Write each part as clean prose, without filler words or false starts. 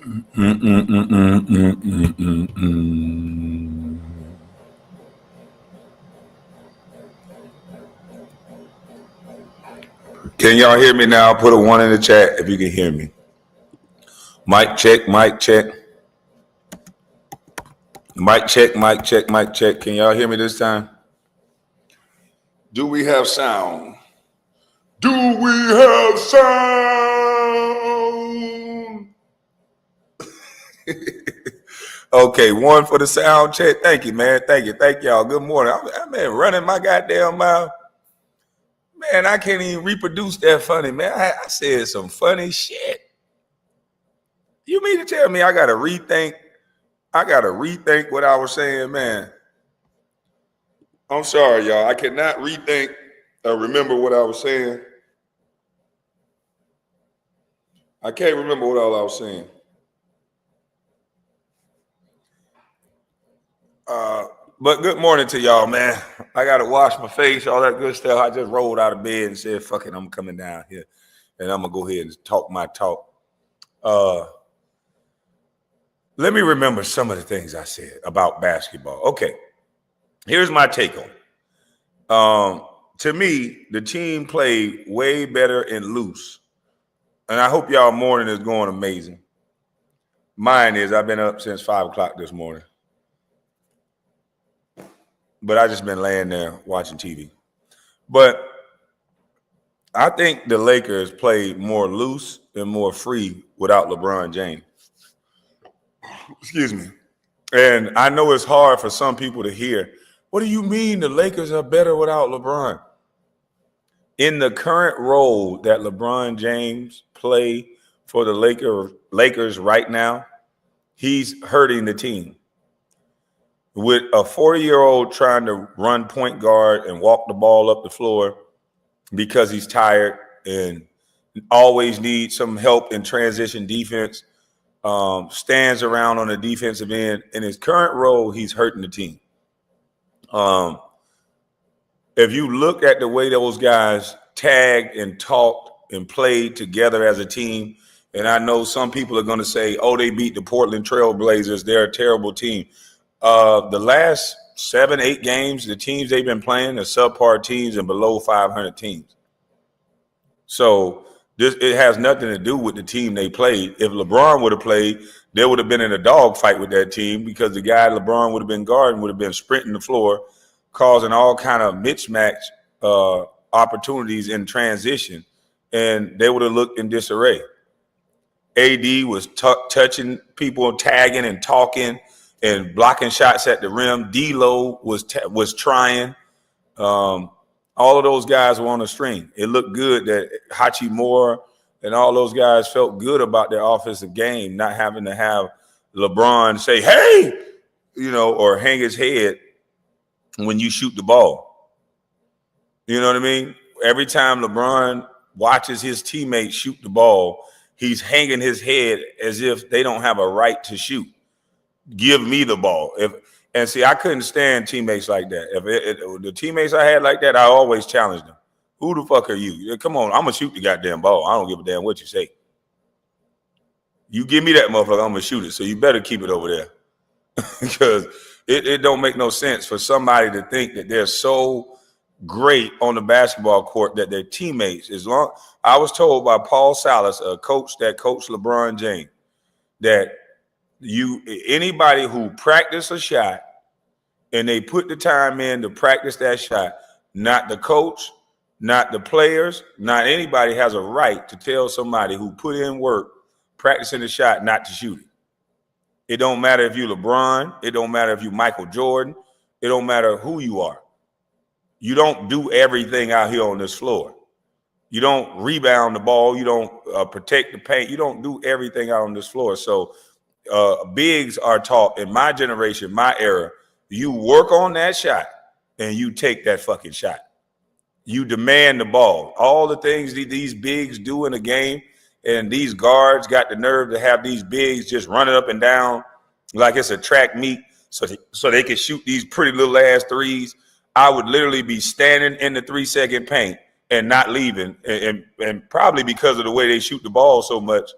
Can y'all hear me now? Put a 1 in the chat if you can hear me. Mic check, mic check. Mic check, mic check, mic check. Can y'all hear me this time? Do we have sound? Do we have sound? Okay, 1 for the sound check. Thank you, man. Thank you. Thank y'all. Good morning. I've been running my goddamn mouth. Man, I can't even reproduce that funny, man. I said some funny shit. You mean to tell me I gotta rethink what I was saying, man? I'm sorry, y'all. I cannot rethink or remember what I was saying. I can't remember what all I was saying. But good morning to y'all, man. I got to wash my face, all that good stuff. I just rolled out of bed and said, fuck it, I'm coming down here. And I'm going to go ahead and talk my talk. Let me remember some of the things I said about basketball. Okay, here's my take on it. To me, the team played way better and loose. And I hope y'all morning is going amazing. Mine is. I've been up since 5 o'clock this morning. But I just been laying there watching TV. But I think the Lakers played more loose and more free without LeBron James. Excuse me. And I know it's hard for some people to hear. What do you mean the Lakers are better without LeBron? In the current role that LeBron James play for the Lakers right now, he's hurting the team. With a 40-year-old trying to run point guard and walk the ball up the floor because he's tired and always needs some help in transition defense, stands around on the defensive end. In his current role, he's hurting the team. If you look at the way those guys tagged and talked and played together as a team, and I know some people are going to say, oh, they beat the Portland Trail Blazers. They're a terrible team. The last 7-8 games, the teams they've been playing are subpar teams and below 500 teams. So it has nothing to do with the team they played. If LeBron would have played, they would have been in a dogfight with that team because the guy LeBron would have been guarding would have been sprinting the floor, causing all kind of mismatch opportunities in transition, and they would have looked in disarray. AD was touching people, tagging and talking and blocking shots at the rim. D'Lo was trying. All of those guys were on the string. It looked good that Hachimura and all those guys felt good about their offensive game, not having to have LeBron say, hey, or hang his head when you shoot the ball. You know what I mean? Every time LeBron watches his teammates shoot the ball, he's hanging his head as if they don't have a right to shoot. Give me the ball. I couldn't stand teammates like that. If the teammates I had like that, I always challenged them. Who the fuck are you? Come on, I'm going to shoot the goddamn ball. I don't give a damn what you say. You give me that motherfucker, I'm going to shoot it. So you better keep it over there. Because it don't make no sense for somebody to think that they're so great on the basketball court that their teammates, I was told by Paul Salas, a coach that coached LeBron James, that anybody who practice a shot and they put the time in to practice that shot, not the coach, not the players, not anybody has a right to tell somebody who put in work practicing the shot not to shoot it. It don't matter if you LeBron, it don't matter if you Michael Jordan, it don't matter who you are. You don't do everything out here on this floor. You don't rebound the ball, you don't protect the paint, you don't do everything out on this floor. So bigs are taught in my generation, my era, you work on that shot and you take that fucking shot. You demand the ball. All the things these bigs do in a game, and these guards got the nerve to have these bigs just running up and down like it's a track meet so they can shoot these pretty little ass threes. I would literally be standing in the 3-second paint and not leaving, and probably because of the way they shoot the ball so much,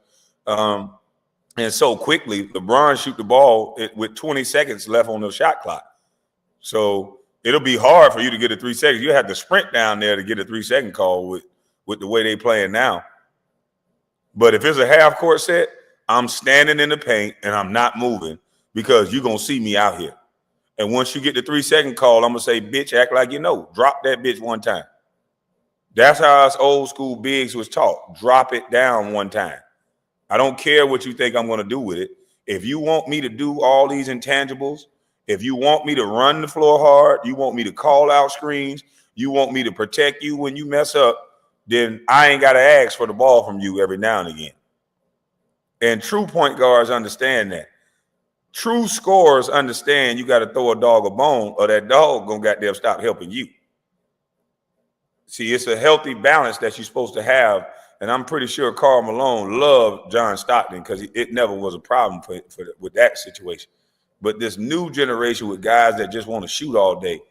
And so quickly, LeBron shoot the ball with 20 seconds left on the shot clock. So it'll be hard for you to get a 3 seconds. You have to sprint down there to get a 3-second call with the way they playing now. But if it's a half court set, I'm standing in the paint and I'm not moving because you're going to see me out here. And once you get the 3-second call, I'm going to say, bitch, act like you know. Drop that bitch one time. That's how us old school bigs was taught. Drop it down one time. I don't care what you think I'm going to do with it. If you want me to do all these intangibles, if you want me to run the floor hard, you want me to call out screens, you want me to protect you when you mess up, then I ain't got to ask for the ball from you every now and again. And true point guards understand that. True scorers understand you got to throw a dog a bone or that dog gonna goddamn stop helping you. See, it's a healthy balance that you're supposed to have. And I'm pretty sure Karl Malone loved John Stockton because it never was a problem with that situation. But this new generation with guys that just want to shoot all day,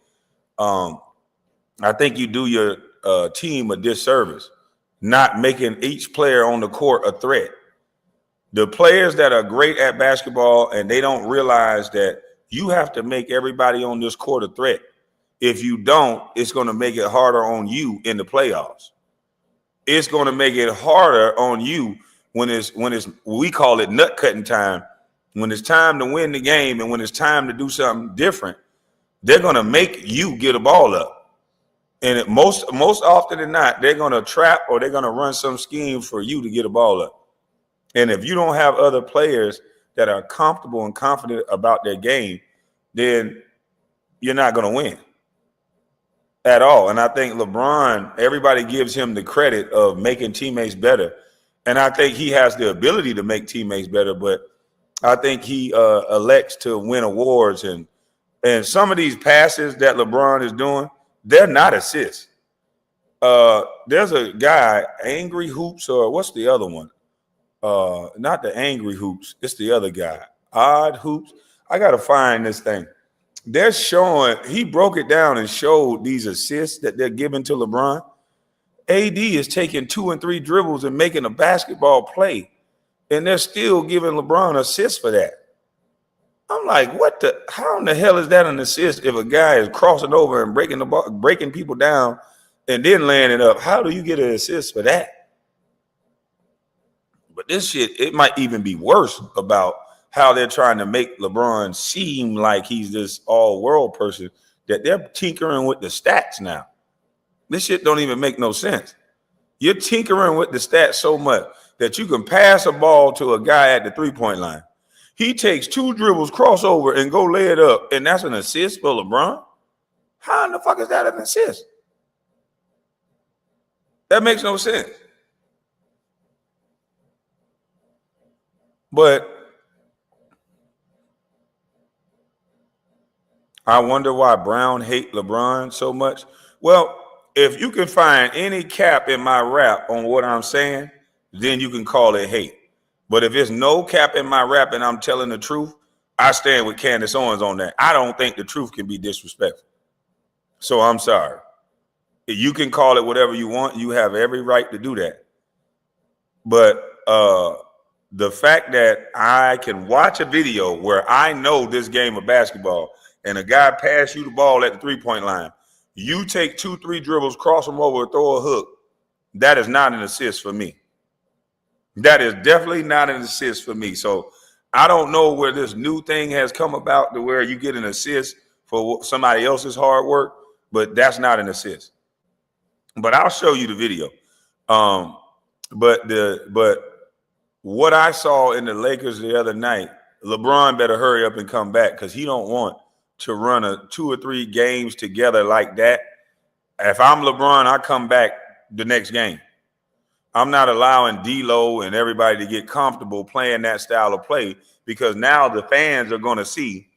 I think you do your team a disservice, not making each player on the court a threat. The players that are great at basketball and they don't realize that you have to make everybody on this court a threat. If you don't, it's going to make it harder on you in the playoffs. It's going to make it harder on you when it's we call it nut cutting time. When it's time to win the game and when it's time to do something different, they're going to make you get a ball up. And most often than not, they're going to trap or they're going to run some scheme for you to get a ball up. And if you don't have other players that are comfortable and confident about their game, then you're not going to win at all. And I think LeBron, everybody gives him the credit of making teammates better. And I think he has the ability to make teammates better, but I think he elects to win awards. And some of these passes that LeBron is doing, they're not assists. There's a guy, Angry Hoops, or what's the other one? Not the Angry Hoops. It's the other guy. Odd Hoops. I got to find this thing. They're showing, he broke it down and showed these assists that they're giving to LeBron. AD is taking 2 and 3 dribbles and making a basketball play, and they're still giving LeBron assists for that. I'm like, how in the hell is that an assist if a guy is crossing over and breaking the ball, breaking people down and then laying it up? How do you get an assist for that? But this shit, it might even be worse about how they're trying to make LeBron seem like he's this all-world person, that they're tinkering with the stats now. This shit don't even make no sense. You're tinkering with the stats so much that you can pass a ball to a guy at the three-point line. He takes 2 dribbles, crossover, and go lay it up, and that's an assist for LeBron? How in the fuck is that an assist? That makes no sense. But I wonder why Brown hate LeBron so much. Well, if you can find any cap in my rap on what I'm saying, then you can call it hate. But if there's no cap in my rap and I'm telling the truth, I stand with Candace Owens on that. I don't think the truth can be disrespectful. So I'm sorry. You can call it whatever you want. You have every right to do that. But the fact that I can watch a video where I know this game of basketball and a guy pass you the ball at the three-point line, you take 2, 3 dribbles, cross them over, throw a hook, that is not an assist for me. That is definitely not an assist for me. So I don't know where this new thing has come about to where you get an assist for somebody else's hard work, but that's not an assist. But I'll show you the video. But what I saw in the Lakers the other night, LeBron better hurry up and come back because he don't want to run 2 or 3 games together like that. If I'm LeBron, I come back the next game. I'm not allowing D-Lo and everybody to get comfortable playing that style of play because now the fans are going to see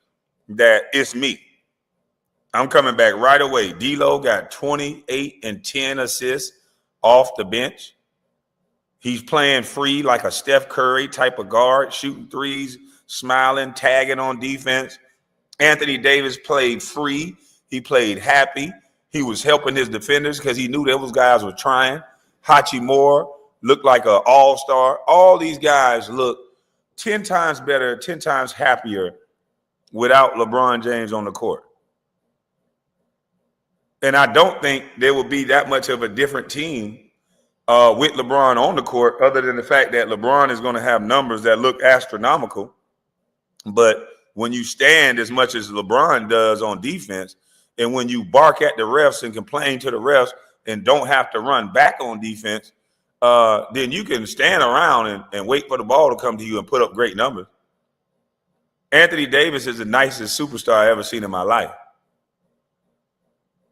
that it's me. I'm coming back right away. D-Lo got 28 and 10 assists off the bench. He's playing free like a Steph Curry type of guard, shooting threes, smiling, tagging on defense. Anthony Davis played free. He played happy. He was helping his defenders because he knew those guys were trying. Hachimura looked like an all-star. All these guys look 10 times better, 10 times happier without LeBron James on the court. And I don't think there will be that much of a different team with LeBron on the court, other than the fact that LeBron is going to have numbers that look astronomical. But when you stand as much as LeBron does on defense, and when you bark at the refs and complain to the refs and don't have to run back on defense, then you can stand around and wait for the ball to come to you and put up great numbers. Anthony Davis is the nicest superstar I ever seen in my life.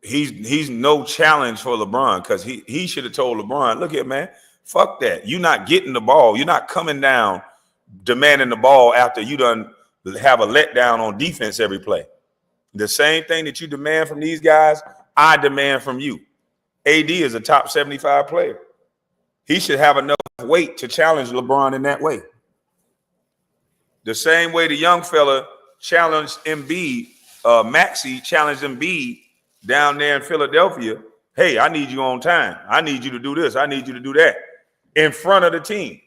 He's no challenge for LeBron, because he should have told LeBron, look here, man, fuck that. You're not getting the ball. You're not coming down demanding the ball after you done have a letdown on defense every play. The same thing that you demand from these guys, I demand from you. AD is a top 75 player. He should have enough weight to challenge LeBron in that way. The same way the young fella challenged Embiid, Maxey challenged Embiid down there in Philadelphia. Hey, I need you on time. I need you to do this. I need you to do that in front of the team.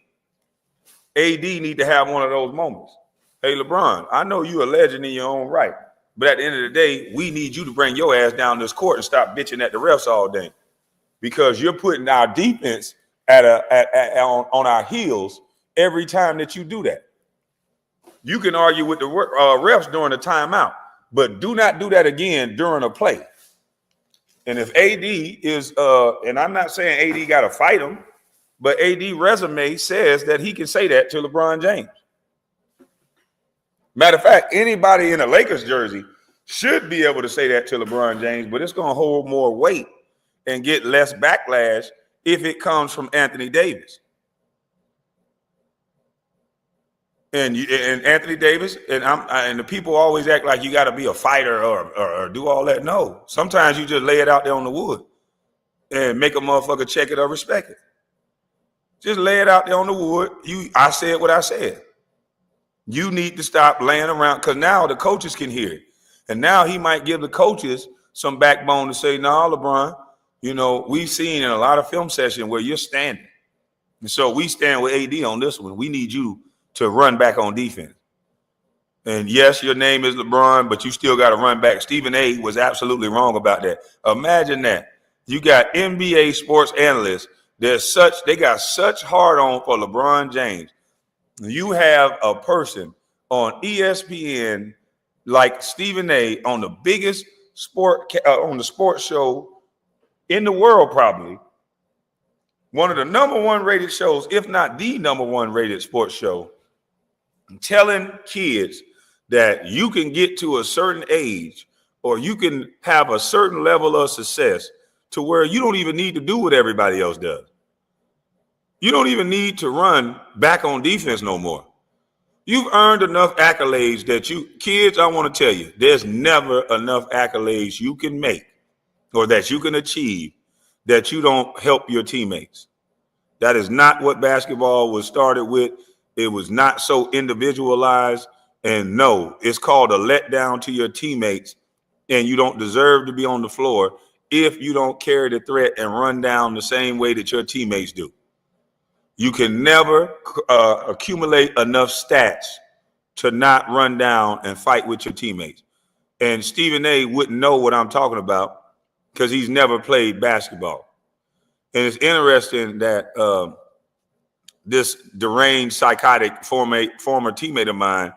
AD need to have one of those moments. Hey, LeBron, I know you're a legend in your own right, but at the end of the day, we need you to bring your ass down this court and stop bitching at the refs all day, because you're putting our defense on our heels every time that you do that. You can argue with the refs during the timeout, but do not do that again during a play. And if AD is, and I'm not saying AD got to fight him, but AD resume says that he can say that to LeBron James. Matter of fact, anybody in a Lakers jersey should be able to say that to LeBron James, but it's going to hold more weight and get less backlash if it comes from Anthony Davis. And Anthony Davis, and the people always act like you got to be a fighter or do all that. No, sometimes you just lay it out there on the wood and make a motherfucker check it or respect it. Just lay it out there on the wood. I said what I said. You need to stop laying around, because now the coaches can hear it. And now he might give the coaches some backbone to say, nah, LeBron, you know, we've seen in a lot of film sessions where you're standing. And so we stand with AD on this one. We need you to run back on defense. And yes, your name is LeBron, but you still got to run back. Stephen A. was absolutely wrong about that. Imagine that. You got NBA sports analysts. They got such hard on for LeBron James. You have a person on ESPN like Stephen A. on the biggest on the sports show in the world, probably one of the number one rated shows, if not the number one rated sports show, telling kids that you can get to a certain age or you can have a certain level of success to where you don't even need to do what everybody else does. You don't even need to run back on defense no more. You've earned enough accolades that kids, I want to tell you, there's never enough accolades you can make or that you can achieve that you don't help your teammates. That is not what basketball was started with. It was not so individualized. And no, it's called a letdown to your teammates. And you don't deserve to be on the floor if you don't carry the threat and run down the same way that your teammates do. You can never accumulate enough stats to not run down and fight with your teammates. And Stephen A. wouldn't know what I'm talking about because he's never played basketball. And it's interesting that this deranged, psychotic former teammate of mine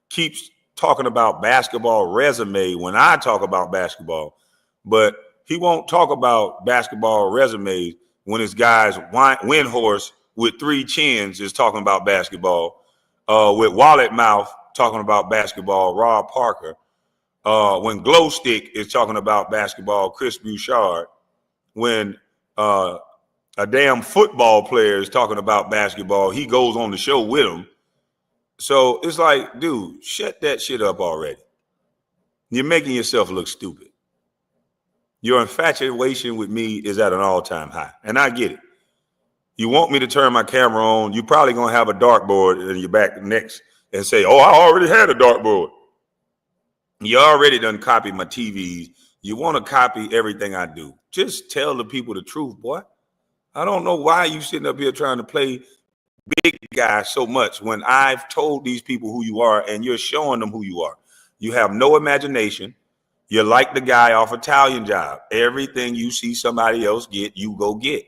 keeps talking about basketball resume when I talk about basketball, but he won't talk about basketball resumes when his guy's Windhorse with 3 chins is talking about basketball, with Wallet Mouth talking about basketball, Rob Parker, when Glow Stick is talking about basketball, Chris Bouchard, when a damn football player is talking about basketball, he goes on the show with him. So it's like, dude, shut that shit up already. You're making yourself look stupid. Your infatuation with me is at an all-time high, and I get it. You want me to turn my camera on, you're probably going to have a dartboard in your back next and say, oh, I already had a dartboard. You already done copied my TVs. You want to copy everything I do. Just tell the people the truth, boy. I don't know why you sitting up here trying to play big guy so much when I've told these people who you are and you're showing them who you are. You have no imagination. You're like the guy off Italian Job. Everything you see somebody else get, you go get.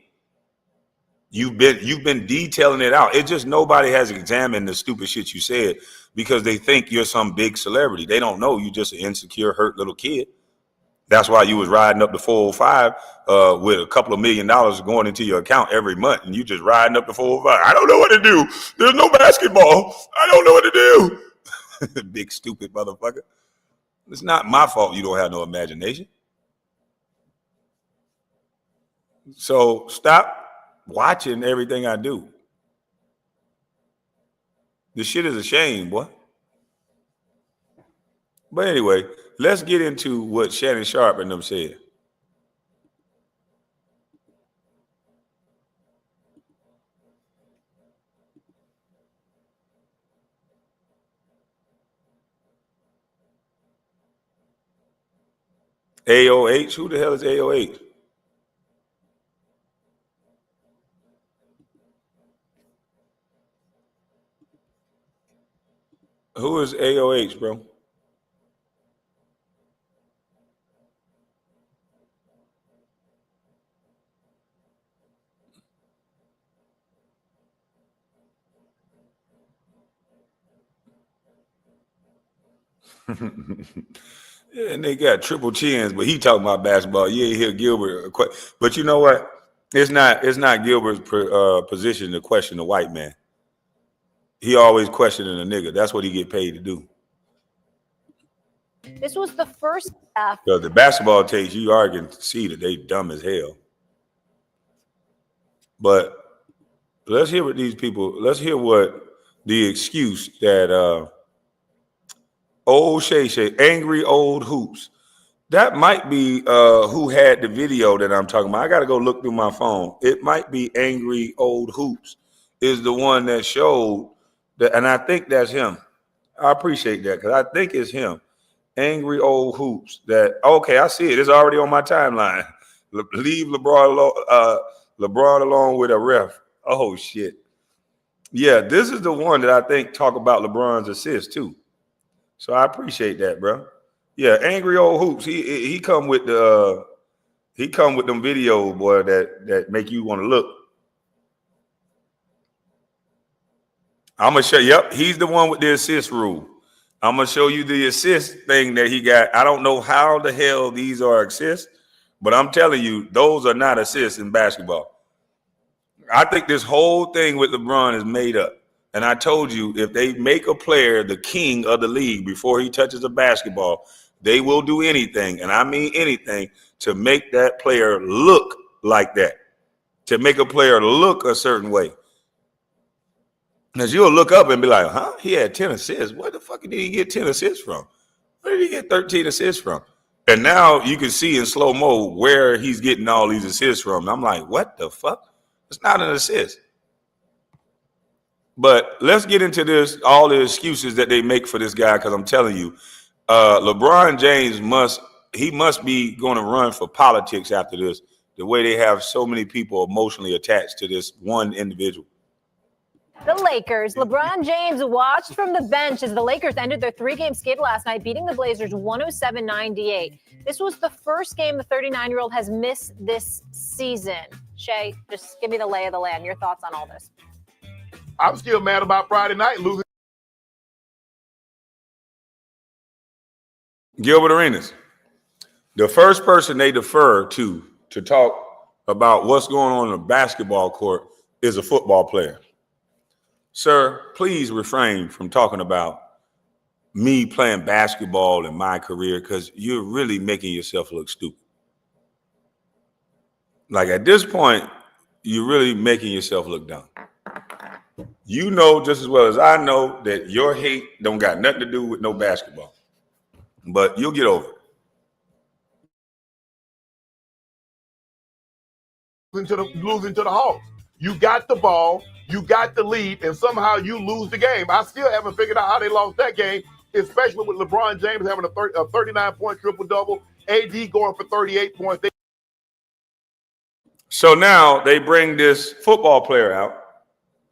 You've been detailing it out. It's just nobody has examined the stupid shit you said because they think you're some big celebrity. They don't know you just an insecure, hurt little kid. That's why you was riding up the 405 with a couple of $1 million going into your account every month, and you just riding up the 405. I don't know what to do. There's no basketball. I don't know what to do. Big stupid motherfucker. It's not my fault you don't have no imagination. So stop watching everything I do. This shit is a shame, boy. But anyway, let's get into what Shannon Sharp and them said. AOH? Who the hell is AOH? Who is AOH, bro? Yeah, and they got triple chins, but he talking about basketball. You ain't hear Gilbert. But you know what? It's not Gilbert's position to question the white man. He always questioning a nigga. That's what he get paid to do. This was the first half. Because the basketball takes, you already can see that they dumb as hell. But let's hear what these people, let's hear what the excuse that old Shay, angry old hoops. That might be who had the video that I'm talking about. I got to go look through my phone. It might be Angry Old Hoops is the one that showed that, and I think that's him. I appreciate that because I think it's him. Angry Old Hoops. That okay, I see it. It's already on my timeline. Leave LeBron alone with a ref. Oh shit. Yeah, this is the one that I think talk about LeBron's assist too. So I appreciate that, bro. Yeah, Angry Old Hoops. He come with them videos, boy, that make you want to look. I'm gonna show. Yep, he's the one with the assist rule. I'm gonna show you the assist thing that he got. I don't know how the hell these are assists, but I'm telling you, those are not assists in basketball. I think this whole thing with LeBron is made up. And I told you, if they make a player the king of the league before he touches a basketball, they will do anything, and I mean anything, to make that player look like that, to make a player look a certain way. Because you'll look up and be like, huh? He had 10 assists. Where the fuck did he get 10 assists from? Where did he get 13 assists from? And now you can see in slow mo where he's getting all these assists from. And I'm like, what the fuck? It's not an assist. But let's get into this, all the excuses that they make for this guy, because I'm telling you, LeBron James must be going to run for politics after this, the way they have so many people emotionally attached to this one individual. The Lakers. LeBron James watched from the bench as the Lakers ended their 3-game skid last night, beating the Blazers 107-98. This was the first game the 39-year-old has missed this season. Shay, just give me the lay of the land. Your thoughts on all this? I'm still mad about Friday night losing. Gilbert Arenas, the first person they defer to talk about what's going on in the basketball court is a football player. Sir, please refrain from talking about me playing basketball in my career because you're really making yourself look stupid. Like at this point, you're really making yourself look dumb. You know just as well as I know that your hate don't got nothing to do with no basketball. But you'll get over it. Losing to the Hawks. You got the ball, you got the lead, and somehow you lose the game. I still haven't figured out how they lost that game, especially with LeBron James having a 39-point triple-double, AD going for 38 points. So now they bring this football player out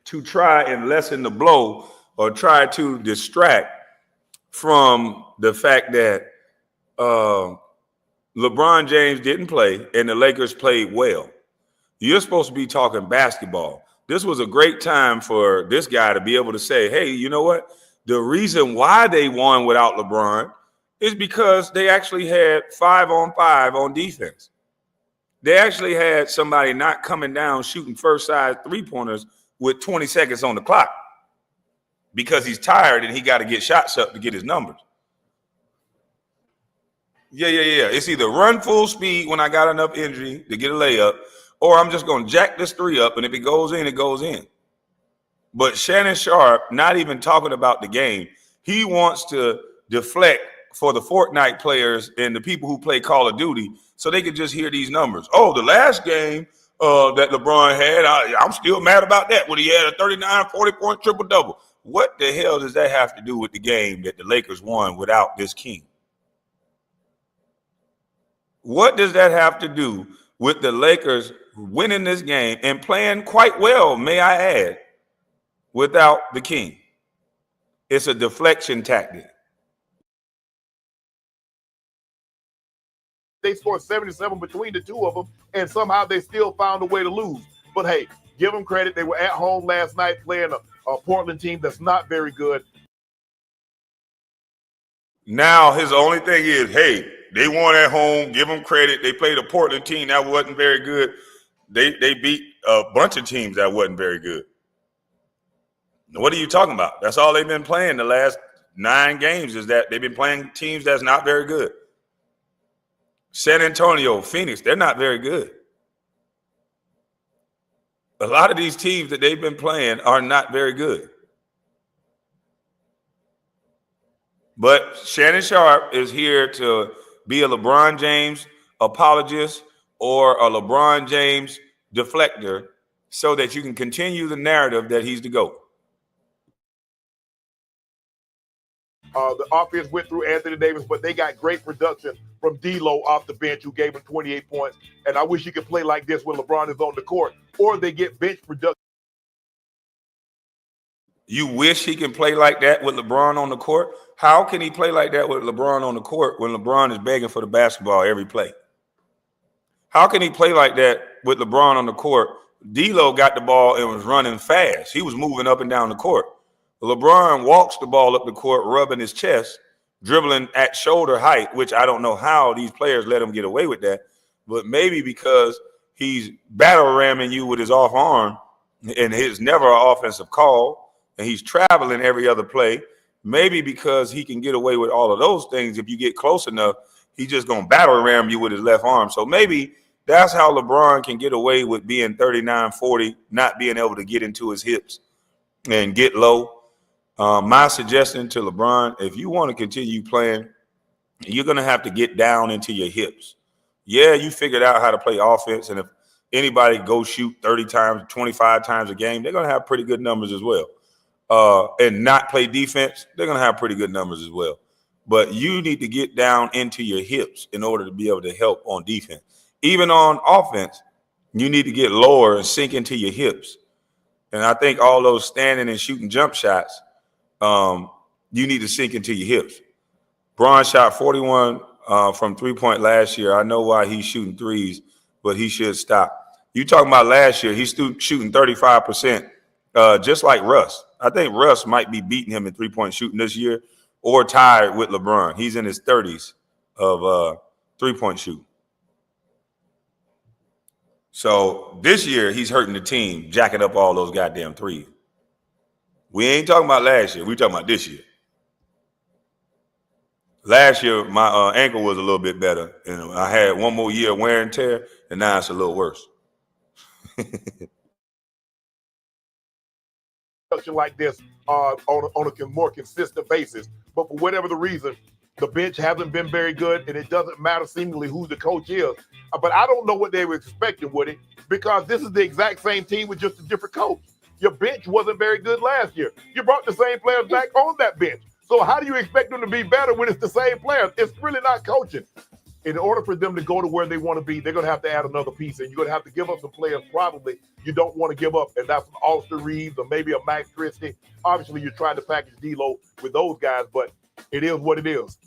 to try and lessen the blow or try to distract from the fact that LeBron James didn't play and the Lakers played well. You're supposed to be talking basketball. This was a great time for this guy to be able to say, hey, you know what? The reason why they won without LeBron is because they actually had 5-on-5 on defense. They actually had somebody not coming down shooting first side three-pointers with 20 seconds on the clock because he's tired and he got to get shots up to get his numbers. Yeah. It's either run full speed when I got enough energy to get a layup, or I'm just going to jack this three up, and if it goes in, it goes in. But Shannon Sharp, not even talking about the game, he wants to deflect for the Fortnite players and the people who play Call of Duty so they could just hear these numbers. Oh, the last game that LeBron had, I'm still mad about that when he had a 39, 40-point triple-double. What the hell does that have to do with the game that the Lakers won without this king? What does that have to do with the Lakers winning this game and playing quite well, may I add, without the king? It's a deflection tactic. They scored 77 between the two of them, and somehow they still found a way to lose. But hey, give them credit. They were at home last night playing a Portland team that's not very good. Now his only thing is, hey, they won at home. Give them credit. They played a Portland team that wasn't very good. They beat a bunch of teams that wasn't very good. What are you talking about? That's all they've been playing the last 9 games is that they've been playing teams that's not very good. San Antonio, Phoenix, they're not very good. A lot of these teams that they've been playing are not very good. But Shannon Sharp is here to be a LeBron James apologist or a LeBron James deflector so that you can continue the narrative that he's the GOAT. The offense went through Anthony Davis, but they got great production from D'Lo off the bench, who gave him 28 points. And I wish he could play like this when LeBron is on the court, or they get bench production. You wish he can play like that with LeBron on the court? How can he play like that with LeBron on the court when LeBron is begging for the basketball every play? How can he play like that with LeBron on the court? D'Lo got the ball and was running fast. He was moving up and down the court. LeBron walks the ball up the court, rubbing his chest, dribbling at shoulder height, which I don't know how these players let him get away with that, but maybe because he's battle ramming you with his off arm and it's never an offensive call, and he's traveling every other play. Maybe because he can get away with all of those things. If you get close enough, he's just going to battle ram you with his left arm. So maybe that's how LeBron can get away with being 39, 40, not being able to get into his hips and get low. My suggestion to LeBron, if you want to continue playing, you're going to have to get down into your hips. Yeah, you figured out how to play offense, and if anybody go shoot 30 times, 25 times a game, they're going to have pretty good numbers as well. And not play defense, they're going to have pretty good numbers as well. But you need to get down into your hips in order to be able to help on defense. Even on offense, you need to get lower and sink into your hips. And I think all those standing and shooting jump shots, you need to sink into your hips. Bron shot 41 from three-point last year. I know why he's shooting threes, but he should stop. You talking about last year, he's shooting 35%, just like Russ. I think Russ might be beating him in three-point shooting this year or tied with LeBron. He's in his 30s of three-point shooting. So this year, he's hurting the team, jacking up all those goddamn threes. We ain't talking about last year. We're talking about this year. Last year, my ankle was a little bit better. And I had one more year of wear and tear, and now it's a little worse. Like this on a more consistent basis. But for whatever the reason, the bench hasn't been very good, and it doesn't matter seemingly who the coach is. But I don't know what they were expecting with it, because this is the exact same team with just a different coach. Your bench wasn't very good last year. You brought the same players back on that bench. So how do you expect them to be better when it's the same players? It's really not coaching. In order for them to go to where they want to be, they're going to have to add another piece, and you're going to have to give up some players probably you don't want to give up, and that's an Austin Reeves or maybe a Max Christie. Obviously, you're trying to package D'Lo with those guys, but it is what it is.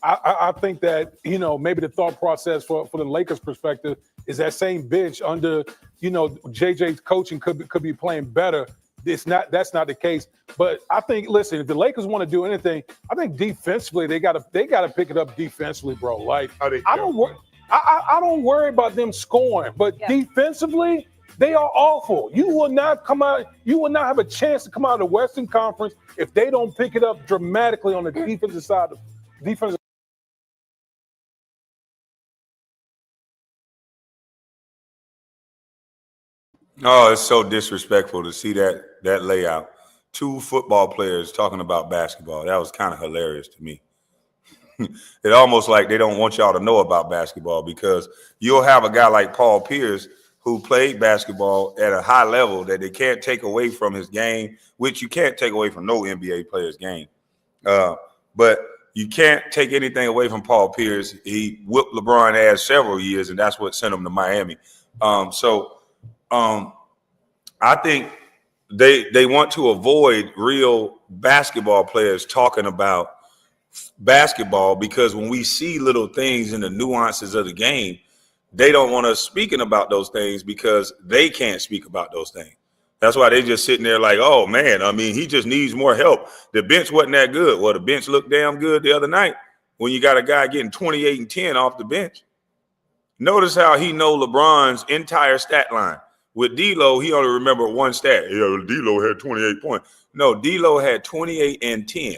I think that, maybe the thought process for the Lakers' perspective is that same bench under, JJ's coaching could be playing better. That's not the case. But I think, listen, if the Lakers want to do anything, I think defensively they gotta pick it up defensively, bro. Like I don't worry about them scoring, but defensively they are awful. You will not have a chance to come out of the Western Conference if they don't pick it up dramatically on the defensive side. Oh, it's so disrespectful to see that layout. Two football players talking about basketball. That was kind of hilarious to me. It almost like they don't want y'all to know about basketball, because you'll have a guy like Paul Pierce who played basketball at a high level that they can't take away from his game, which you can't take away from no NBA player's game. But you can't take anything away from Paul Pierce. He whipped LeBron ass several years, and that's what sent him to Miami. I think they want to avoid real basketball players talking about basketball, because when we see little things in the nuances of the game, they don't want us speaking about those things because they can't speak about those things. That's why they just sitting there like, oh, man, I mean, he just needs more help. The bench wasn't that good. Well, the bench looked damn good the other night when you got a guy getting 28 and 10 off the bench. Notice how he know LeBron's entire stat line. With D'Lo, he only remembered one stat. Yeah, D'Lo had 28 points. No, D'Lo had 28 and 10.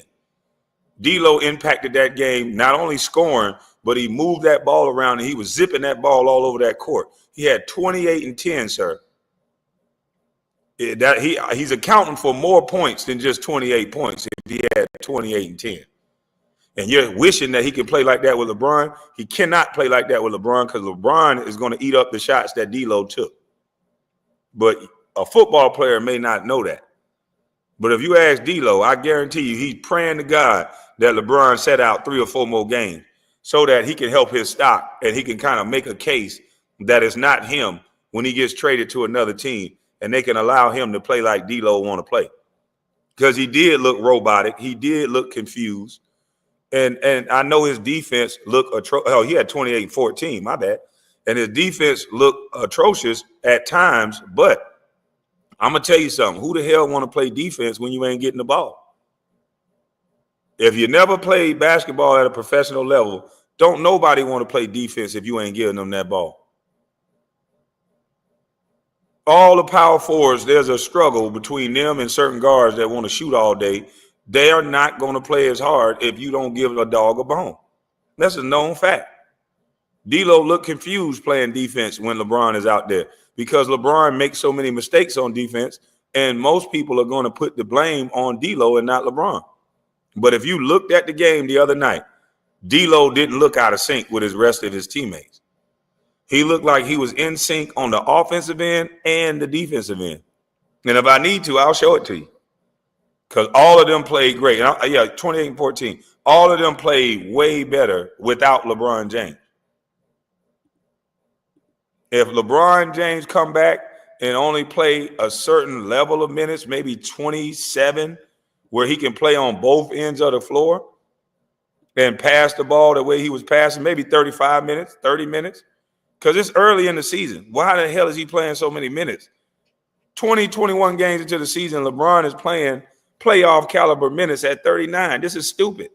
D'Lo impacted that game, not only scoring, but he moved that ball around and he was zipping that ball all over that court. He had 28 and 10, sir. He's accounting for more points than just 28 points if he had 28 and 10. And you're wishing that he can play like that with LeBron. He cannot play like that with LeBron because LeBron is going to eat up the shots that D'Lo took. But a football player may not know that. But if you ask D'Lo, I guarantee you he's praying to God that LeBron set out 3 or 4 more games so that he can help his stock and he can kind of make a case that it's not him when he gets traded to another team, and they can allow him to play like D'Lo want to play. Because he did look robotic. He did look confused. And I know his defense looked atrocious. Oh, he had 28 and 14, my bad. And his defense looked atrocious at times, but I'm going to tell you something. Who the hell want to play defense when you ain't getting the ball? If you never played basketball at a professional level, don't nobody want to play defense if you ain't giving them that ball. All the power forwards, there's a struggle between them and certain guards that want to shoot all day. They are not going to play as hard if you don't give a dog a bone. That's a known fact. D'Lo looked confused playing defense when LeBron is out there because LeBron makes so many mistakes on defense, and most people are going to put the blame on D'Lo and not LeBron. But if you looked at the game the other night, D'Lo didn't look out of sync with his rest of his teammates. He looked like he was in sync on the offensive end and the defensive end. And if I need to, I'll show it to you. Because all of them played great. 28 and 14. All of them played way better without LeBron James. If LeBron James come back and only play a certain level of minutes, maybe 27, where he can play on both ends of the floor and pass the ball the way he was passing, maybe 35 minutes, 30 minutes, because it's early in the season. Why the hell is he playing so many minutes? 20, 21 games into the season, LeBron is playing playoff caliber minutes at 39. This is stupid.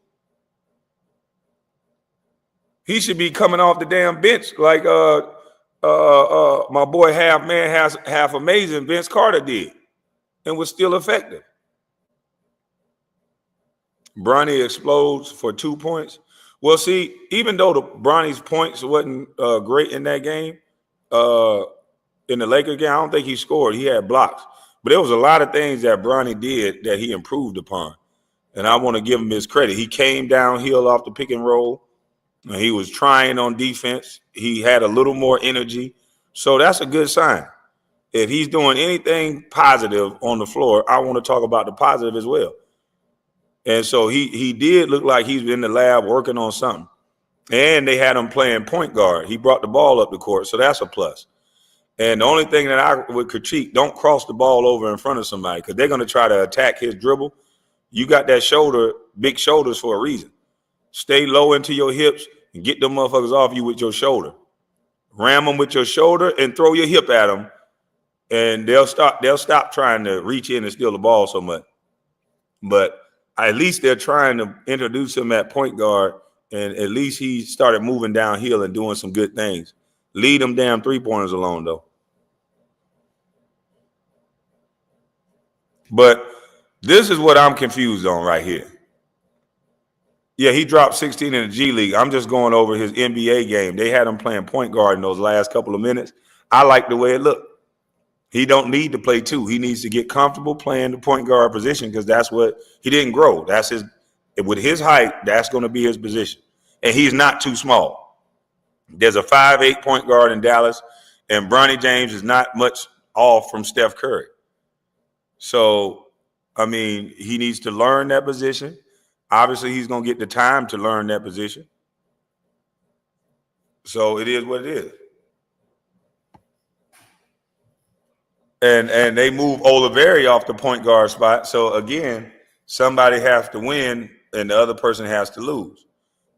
He should be coming off the damn bench like my boy half man has half amazing Vince Carter did and was still effective. Bronny explodes for 2 points. Well, see, even though Bronny's points wasn't great in that game, in the Lakers game, I don't think he scored. He had blocks. But there was a lot of things that Bronny did that he improved upon. And I want to give him his credit. He came downhill off the pick and roll. And he was trying on defense. He had a little more energy. So that's a good sign. If he's doing anything positive on the floor, I want to talk about the positive as well. And so he did look like he's in the lab working on something. And they had him playing point guard. He brought the ball up the court, so that's a plus. And the only thing that I would critique, don't cross the ball over in front of somebody because they're going to try to attack his dribble. You got that shoulder, big shoulders for a reason. Stay low into your hips and get them motherfuckers off you with your shoulder. Ram them with your shoulder and throw your hip at them, and they'll stop trying to reach in and steal the ball so much. But at least they're trying to introduce him at point guard, and at least he started moving downhill and doing some good things. Lead them damn three-pointers alone, though. But this is what I'm confused on right here. Yeah, he dropped 16 in the G League. I'm just going over his NBA game. They had him playing point guard in those last couple of minutes. I like the way it looked. He don't need to play two. He needs to get comfortable playing the point guard position because that's what he didn't grow. That's his, with his height, that's going to be his position. And he's not too small. There's a 5'8" point guard in Dallas, and Bronny James is not much off from Steph Curry. So, I mean, he needs to learn that position. Obviously, he's going to get the time to learn that position. So it is what it is. And they move Oliveri off the point guard spot. So, again, somebody has to win and the other person has to lose.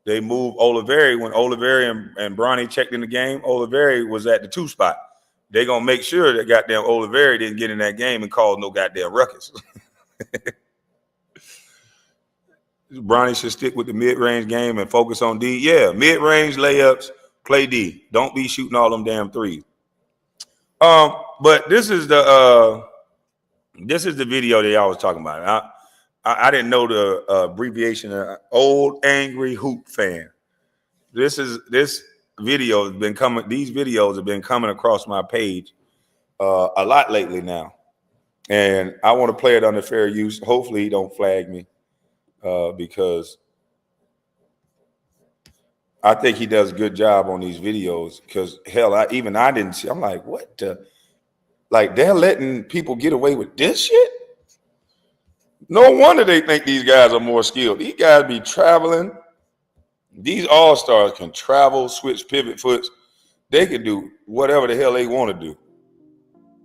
They move Oliveri. When Oliveri and Bronny checked in the game, Oliveri was at the 2 spot. They're going to make sure that goddamn Oliveri didn't get in that game and cause no goddamn ruckus. Bronny should stick with the mid-range game and focus on D. Yeah, mid-range layups, play D. Don't be shooting all them damn threes. But this is the video that y'all was talking about. I didn't know the abbreviation. Old Angry Hoop Fan. This video has been coming. These videos have been coming across my page a lot lately now, and I want to play it under fair use. Hopefully, he don't flag me because I think he does a good job on these videos. Because hell, I didn't see. I'm like, what the? Like they're letting people get away with this shit? No wonder they think these guys are more skilled. These guys be traveling. These all-stars can travel, switch pivot foots. They can do whatever the hell they want to do.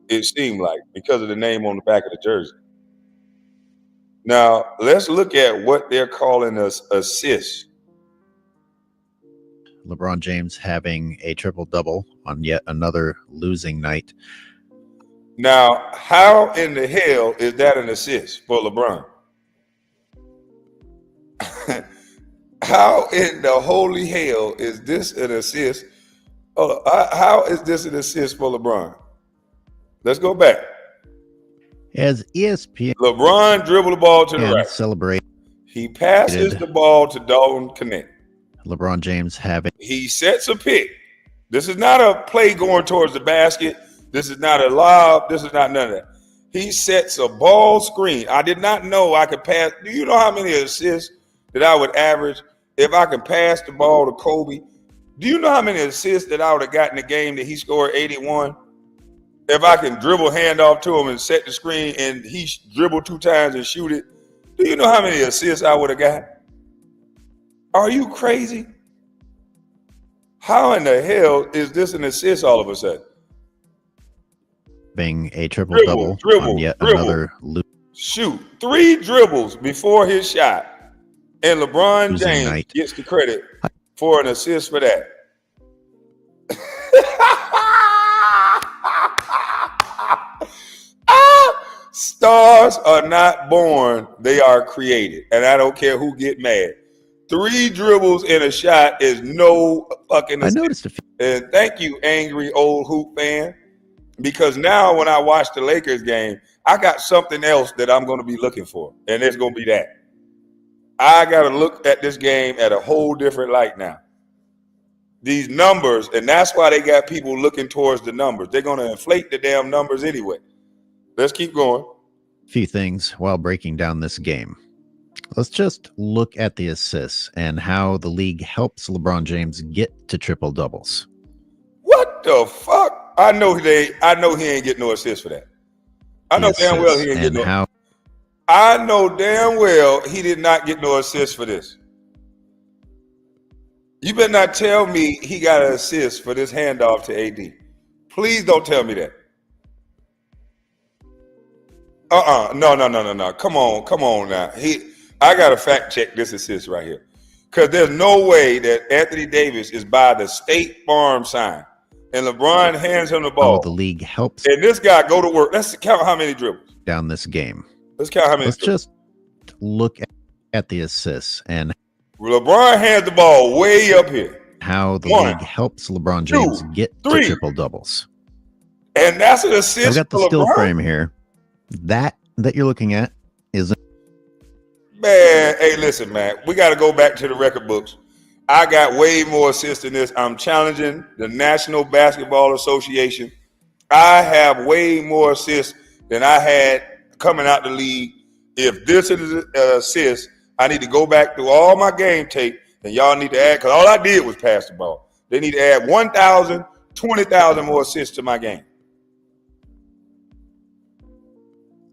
It seemed like because of the name on the back of the jersey. Now, let's look at what they're calling us assists. LeBron James having a triple-double on yet another losing night. Now, how in the hell is that an assist for LeBron? How in the holy hell is this an assist? How is this an assist for LeBron? Let's go back. As ESPN LeBron dribbled the ball to the right. Celebrate. He passes the ball to Dalton Connect. LeBron James having. He sets a pick. This is not a play going towards the basket. This is not a lob. This is not none of that. He sets a ball screen. I did not know I could pass. Do you know how many assists that I would average if I could pass the ball to Kobe? Do you know how many assists that I would have gotten in the game that he scored 81? If I can dribble handoff to him and set the screen and he dribble 2 times and shoot it, do you know how many assists I would have got? Are you crazy? How in the hell is this an assist all of a sudden? Being a triple-double on yet another shoot 3 dribbles before his shot, and LeBron James gets the credit for an assist for that. Stars are not born, they are created, and I don't care who get mad. 3 dribbles in a shot is no fucking assist. I noticed a few. And thank you, angry old hoop fan. Because now when I watch the Lakers game, I got something else that I'm going to be looking for, and it's going to be that. I got to look at this game at a whole different light now. These numbers, and that's why they got people looking towards the numbers. They're going to inflate the damn numbers anyway. Let's keep going. Few things while breaking down this game. Let's just look at the assists and how the league helps LeBron James get to triple doubles. What the fuck? I know he ain't getting no assist for that. I know damn well he ain't getting no. I know damn well he did not get no assist for this. You better not tell me he got an assist for this handoff to AD. Please don't tell me that. No. Come on now. I gotta fact check this assist right here. Because there's no way that Anthony Davis is by the State Farm sign. And LeBron hands him the ball. How the league helps And this guy go to work. Let's count how many dribbles. down this game. Let's count how many Let's dribbles. just look at the assists and LeBron hands the ball way up here. how the One, league helps LeBron James get three. to triple doubles. And that's an assist I've got the for still LeBron. frame here. That you're looking at is Man, hey, listen, man. We got to go back to the record books. I got way more assists than this. I'm challenging the National Basketball Association. I have way more assists than I had coming out the league. If this is an assist, I need to go back through all my game tape, and y'all need to add, because all I did was pass the ball. They need to add 1,000, 20,000 more assists to my game.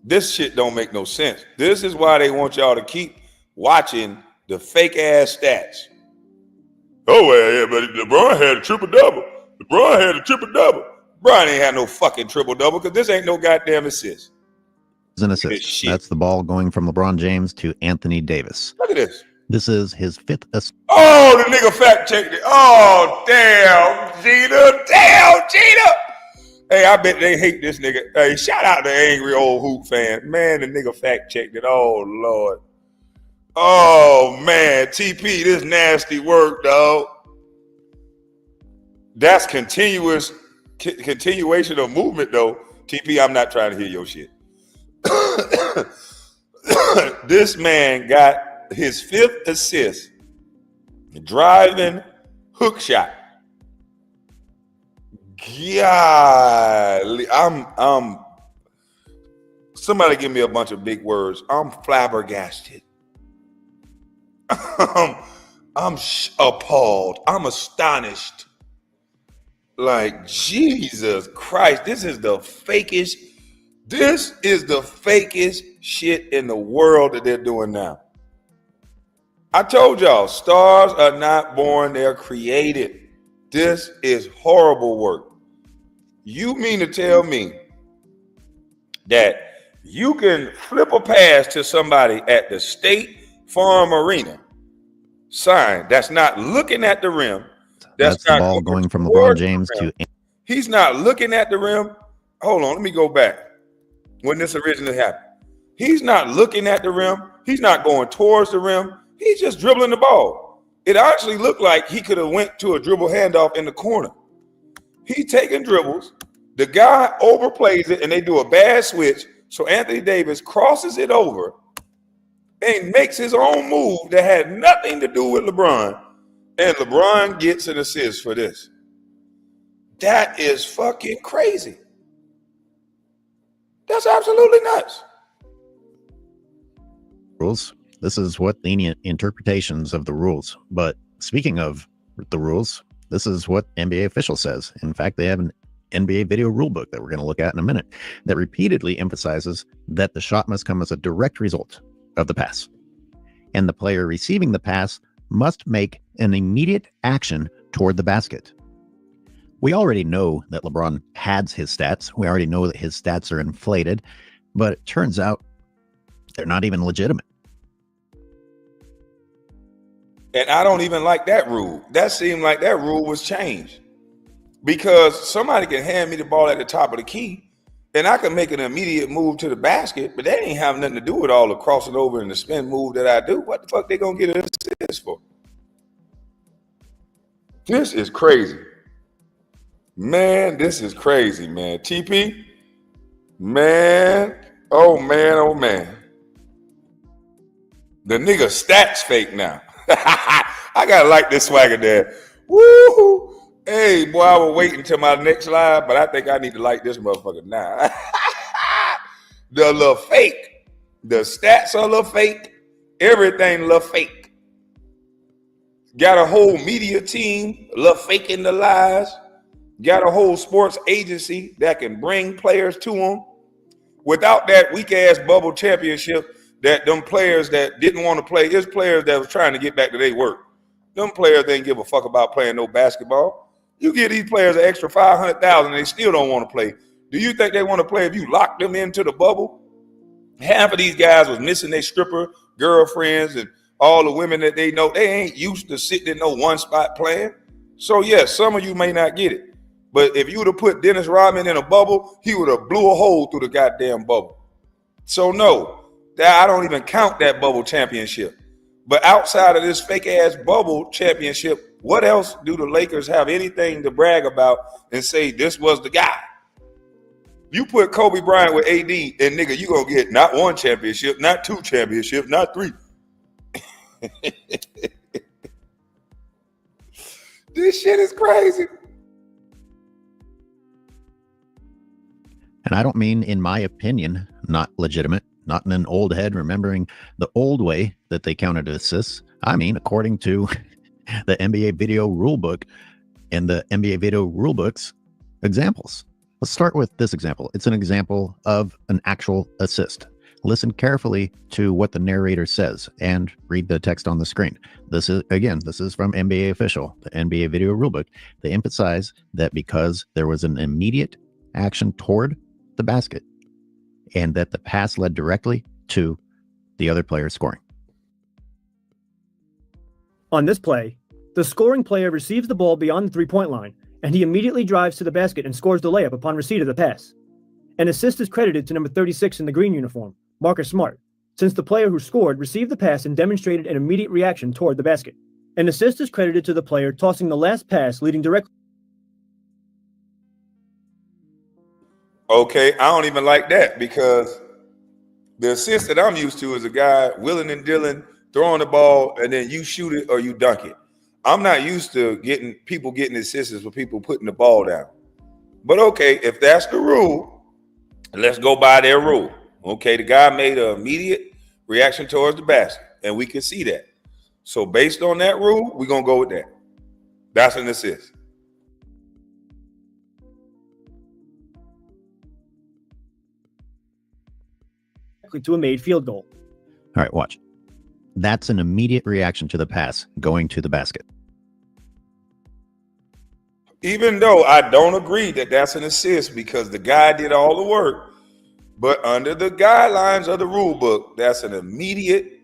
This shit don't make no sense. This is why they want y'all to keep watching the fake ass stats. Oh, well, yeah, but LeBron had a triple-double. LeBron had a triple-double. LeBron ain't had no fucking triple-double because this ain't no goddamn assist. an This assist. shit. That's the ball going from LeBron James to Anthony Davis. Look at this. This is his fifth assist. Oh, the nigga fact checked it. Oh, damn, Gina. Damn, Gina. Hey, I bet they hate this nigga. Hey, shout out to angry old Hoop fan. Man, the nigga fact checked it. Oh, Lord. Oh, man. TP, this nasty work, dog. That's continuation of movement, though. TP, I'm not trying to hear your shit. This man got his fifth assist, driving hook shot. Golly, I'm somebody give me a bunch of big words. I'm flabbergasted. I'm appalled. I'm astonished. Like, Jesus Christ, this is the fakest shit in the world that they're doing now. I told y'all, stars are not born, they're created. This is horrible work. You mean to tell me that you can flip a pass to somebody at the State Farm Arena sign that's not looking at the rim? That's the not ball going from towards LeBron James the rim. to He's not looking at the rim. Hold on, let me go back. When this originally happened, he's not looking at the rim. He's not going towards the rim. He's just dribbling the ball. It actually looked like he could have went to a dribble handoff in the corner. He taking dribbles. The guy overplays it, and they do a bad switch. So Anthony Davis crosses it over and makes his own move that had nothing to do with LeBron. And LeBron gets an assist for this. That is fucking crazy. That's absolutely nuts. rules. This is what lenient interpretations of the rules. But speaking of the rules, this is what NBA official says. In fact, they have an NBA video rule book that we're going to look at in a minute that repeatedly emphasizes that the shot must come as a direct result of the pass. And the player receiving the pass must make an immediate action toward the basket. We already know that LeBron pads his stats. We already know that his stats are inflated, but it turns out they're not even legitimate. And I don't even like that rule. That seemed like that rule was changed. Because somebody can hand me the ball at the top of the key, and I can make an immediate move to the basket, but that ain't have nothing to do with all the crossing over and the spin move that I do. What the fuck they gonna get an assist for? This is crazy. Man, this is crazy, man. TP, man, oh man. The nigga stats fake now. I gotta like this swagger there. Woo! Hey, boy, I was waiting until my next live, but I think I need to like this motherfucker now. The little fake. The stats are a little fake. Everything a little fake. Got a whole media team, a little faking the lies. Got a whole sports agency that can bring players to them. Without that weak-ass bubble championship, that them players that didn't want to play is players that was trying to get back to their work. Them players didn't give a fuck about playing no basketball. You give these players an extra $500,000 and they still don't want to play. Do you think they want to play if you lock them into the bubble? Half of these guys was missing their stripper girlfriends and all the women that they know. They ain't used to sitting in no one spot playing. So yes, some of you may not get it. But if you would have put Dennis Rodman in a bubble, he would have blew a hole through the goddamn bubble. So no, I don't even count that bubble championship. But outside of this fake ass bubble championship, what else do the Lakers have anything to brag about and say this was the guy? You put Kobe Bryant with AD and nigga, you gonna get not one championship, not two championships, not three. This shit is crazy. And I don't mean, in my opinion, not legitimate, not in an old head remembering the old way that they counted assists. I mean, according to the NBA video rulebook and the NBA video rulebook's examples. Let's start with this example. It's an example of an actual assist. Listen carefully to what the narrator says and read the text on the screen. This is from NBA Official, the NBA video rulebook. They emphasize that because there was an immediate action toward the basket and that the pass led directly to the other player scoring. On this play, the scoring player receives the ball beyond the three-point line, and he immediately drives to the basket and scores the layup upon receipt of the pass. An assist is credited to number 36 in the green uniform, Marcus Smart, since the player who scored received the pass and demonstrated an immediate reaction toward the basket. An assist is credited to the player tossing the last pass leading directly. Okay, I don't even like that because the assist that I'm used to is a guy willing and dealing, throwing the ball, and then you shoot it or you dunk it. I'm not used to people getting assists for people putting the ball down. But okay, if that's the rule, let's go by their rule. Okay, the guy made an immediate reaction towards the basket, and we can see that. So based on that rule, we're going to go with that. That's an assist. To a made field goal. All right, watch. That's an immediate reaction to the pass going to the basket. Even though I don't agree that that's an assist because the guy did all the work, but under the guidelines of the rule book, that's an immediate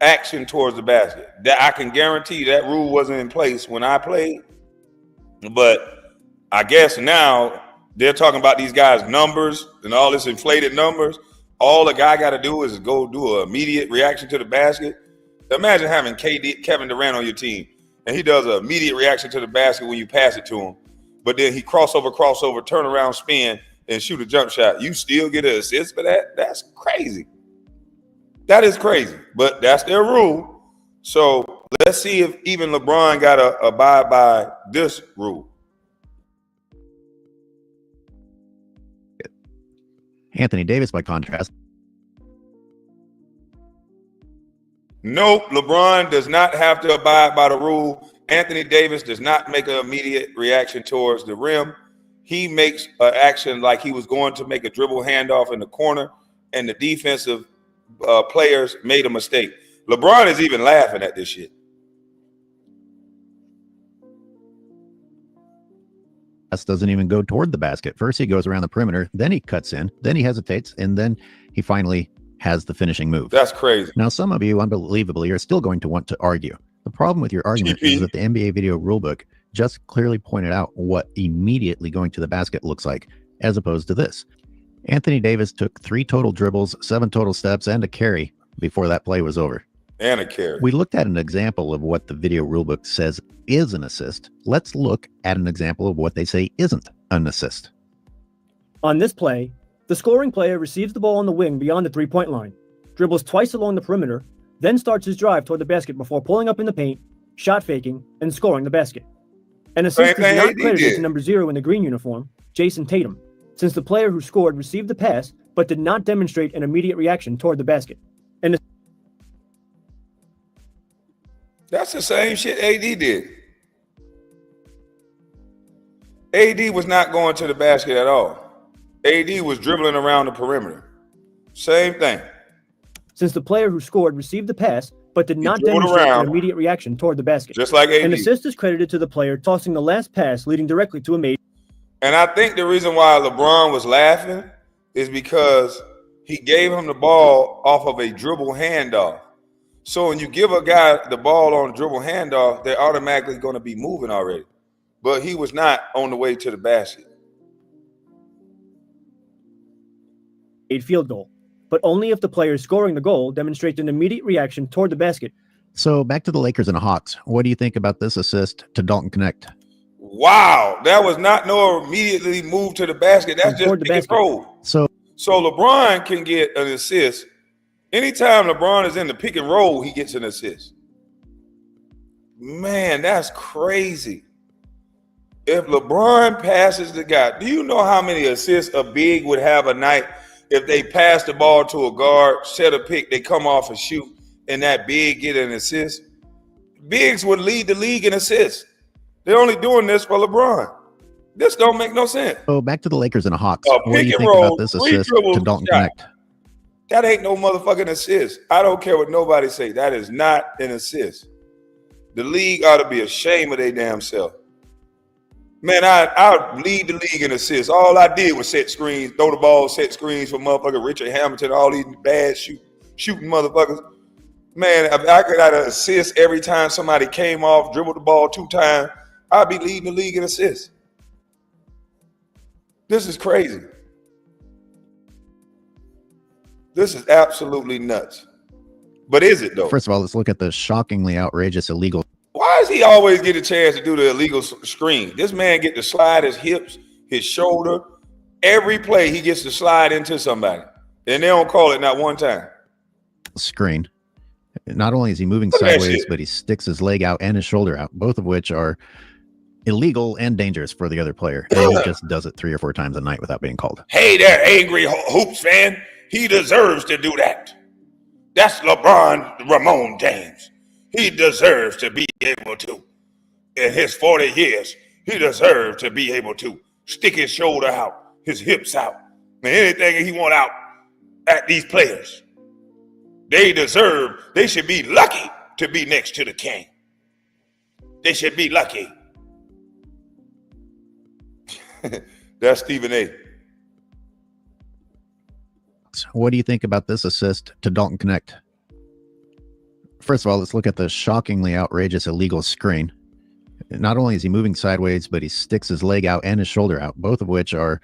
action towards the basket. That I can guarantee that rule wasn't in place when I played, but I guess now they're talking about these guys' numbers and all this inflated numbers. All the guy got to do is go do an immediate reaction to the basket. Imagine having Kevin Durant on your team, and he does an immediate reaction to the basket when you pass it to him, but then he crossover, turn around, spin, and shoot a jump shot. You still get an assist for that? That's crazy. That is crazy, but that's their rule. So let's see if even LeBron got to abide by this rule. Anthony Davis, by contrast. Nope, LeBron does not have to abide by the rule. Anthony Davis does not make an immediate reaction towards the rim. He makes an action like he was going to make a dribble handoff in the corner, and the defensive players made a mistake. LeBron is even laughing at this shit. Doesn't even go toward the basket. First, he goes around the perimeter, then he cuts in, then he hesitates, and then he finally has the finishing move. That's crazy. Now, some of you, unbelievably, are still going to want to argue. The problem with your argument is that the NBA video rulebook just clearly pointed out what immediately going to the basket looks like, as opposed to this. Anthony Davis took 3 total dribbles, 7 total steps, and a carry before that play was over. And a carry. We looked at an example of what the video rulebook says is an assist. Let's look at an example of what they say isn't an assist. On this play, the scoring player receives the ball on the wing beyond the three-point line, dribbles twice along the perimeter, then starts his drive toward the basket before pulling up in the paint, shot faking, and scoring the basket. An assist is not credited to number 0 in the green uniform, Jason Tatum, since the player who scored received the pass but did not demonstrate an immediate reaction toward the basket. That's the same shit AD did. AD was not going to the basket at all. AD was dribbling around the perimeter. Same thing. Since the player who scored received the pass but did not dribbled demonstrate around. an immediate reaction toward the basket. Just like AD. An assist is credited to the player tossing the last pass, leading directly to a made. And I think the reason why LeBron was laughing is because he gave him the ball off of a dribble handoff. So when you give a guy the ball on a dribble handoff, they're automatically going to be moving already. But he was not on the way to the basket. Field goal, but only if the player scoring the goal demonstrates an immediate reaction toward the basket. So back to the Lakers and Hawks. What do you think about this assist to Dalton Connect? Wow, that was not no immediately move to the basket. That's just pick and roll. So LeBron can get an assist. Anytime LeBron is in the pick and roll, he gets an assist. Man, that's crazy. If LeBron passes the guy, do you know how many assists a big would have a night if they pass the ball to a guard, set a pick, they come off and shoot, and that big get an assist? Bigs would lead the league in assists. They're only doing this for LeBron. This don't make no sense. So back to the Lakers and Hawks. A What do pick you and think roll, about this three assist dribbles, to Dalton shot. Connect? That ain't no motherfucking assist. I don't care what nobody say. That is not an assist. The league ought to be ashamed of their damn self. Man, I lead the league in assists. All I did was set screens, throw the ball, set screens for motherfucker Richard Hamilton, all these bad shooting motherfuckers. Man, if I could have an assist every time somebody came off, dribbled the ball 2 times, I'd be leading the league in assists. This is crazy. This is absolutely nuts. But is it though? First of all, let's look at the shockingly outrageous illegal. Why does he always get a chance to do the illegal screen? This man get to slide his hips, his shoulder. Every play he gets to slide into somebody. And they don't call it not one time. Screen. Not only is he moving Look at that sideways, shit. but he sticks his leg out and his shoulder out, both of which are illegal and dangerous for the other player. And he just does it 3 or 4 times a night without being called. Hey there, angry Hoops fan. He deserves to do that. That's LeBron Ramon James. He deserves to be able to. In his 40 years, he deserves to be able to stick his shoulder out, his hips out, and anything he want out at these players. They should be lucky to be next to the king. They should be lucky. That's Stephen A. What do you think about this assist to Dalton Connect? First of all, let's look at the shockingly outrageous illegal screen. Not only is he moving sideways, but he sticks his leg out and his shoulder out, both of which are